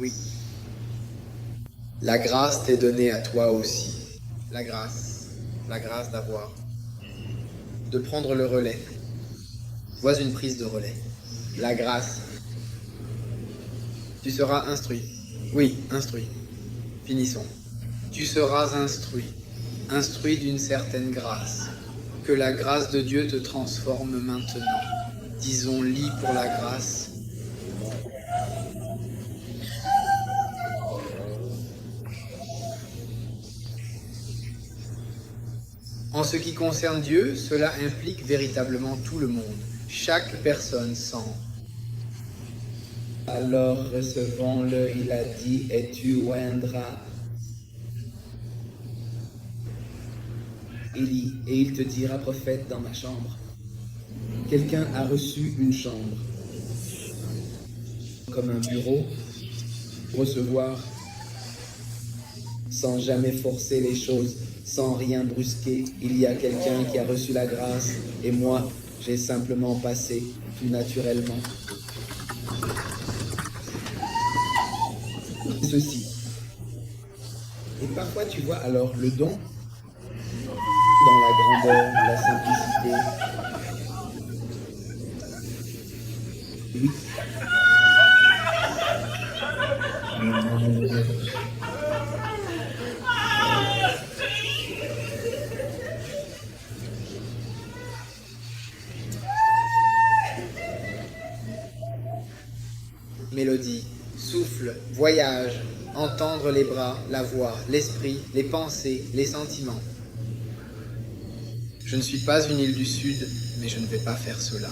Oui. La grâce t'est donnée à toi aussi. La grâce d'avoir, de prendre le relais. Vois une prise de relais. La grâce. Tu seras instruit. Oui, instruit. Finissons. Tu seras instruit. Instruit d'une certaine grâce. Que la grâce de Dieu te transforme maintenant. Disons, lis pour la grâce. En ce qui concerne Dieu, cela implique véritablement tout le monde. Chaque personne sent. Alors recevons-le, il a dit, et tu oindras. Il dit, et il te dira, prophète, dans ma chambre. Quelqu'un a reçu une chambre, comme un bureau, recevoir, sans jamais forcer les choses. Sans rien brusquer, il y a quelqu'un qui a reçu la grâce et moi, j'ai simplement passé tout naturellement. Ceci. Et parfois tu vois alors le don dans la grandeur, la simplicité. Oui. Mélodie, souffle, voyage, entendre les bras, la voix, l'esprit, les pensées, les sentiments. Je ne suis pas une île du Sud, mais je ne vais pas faire cela.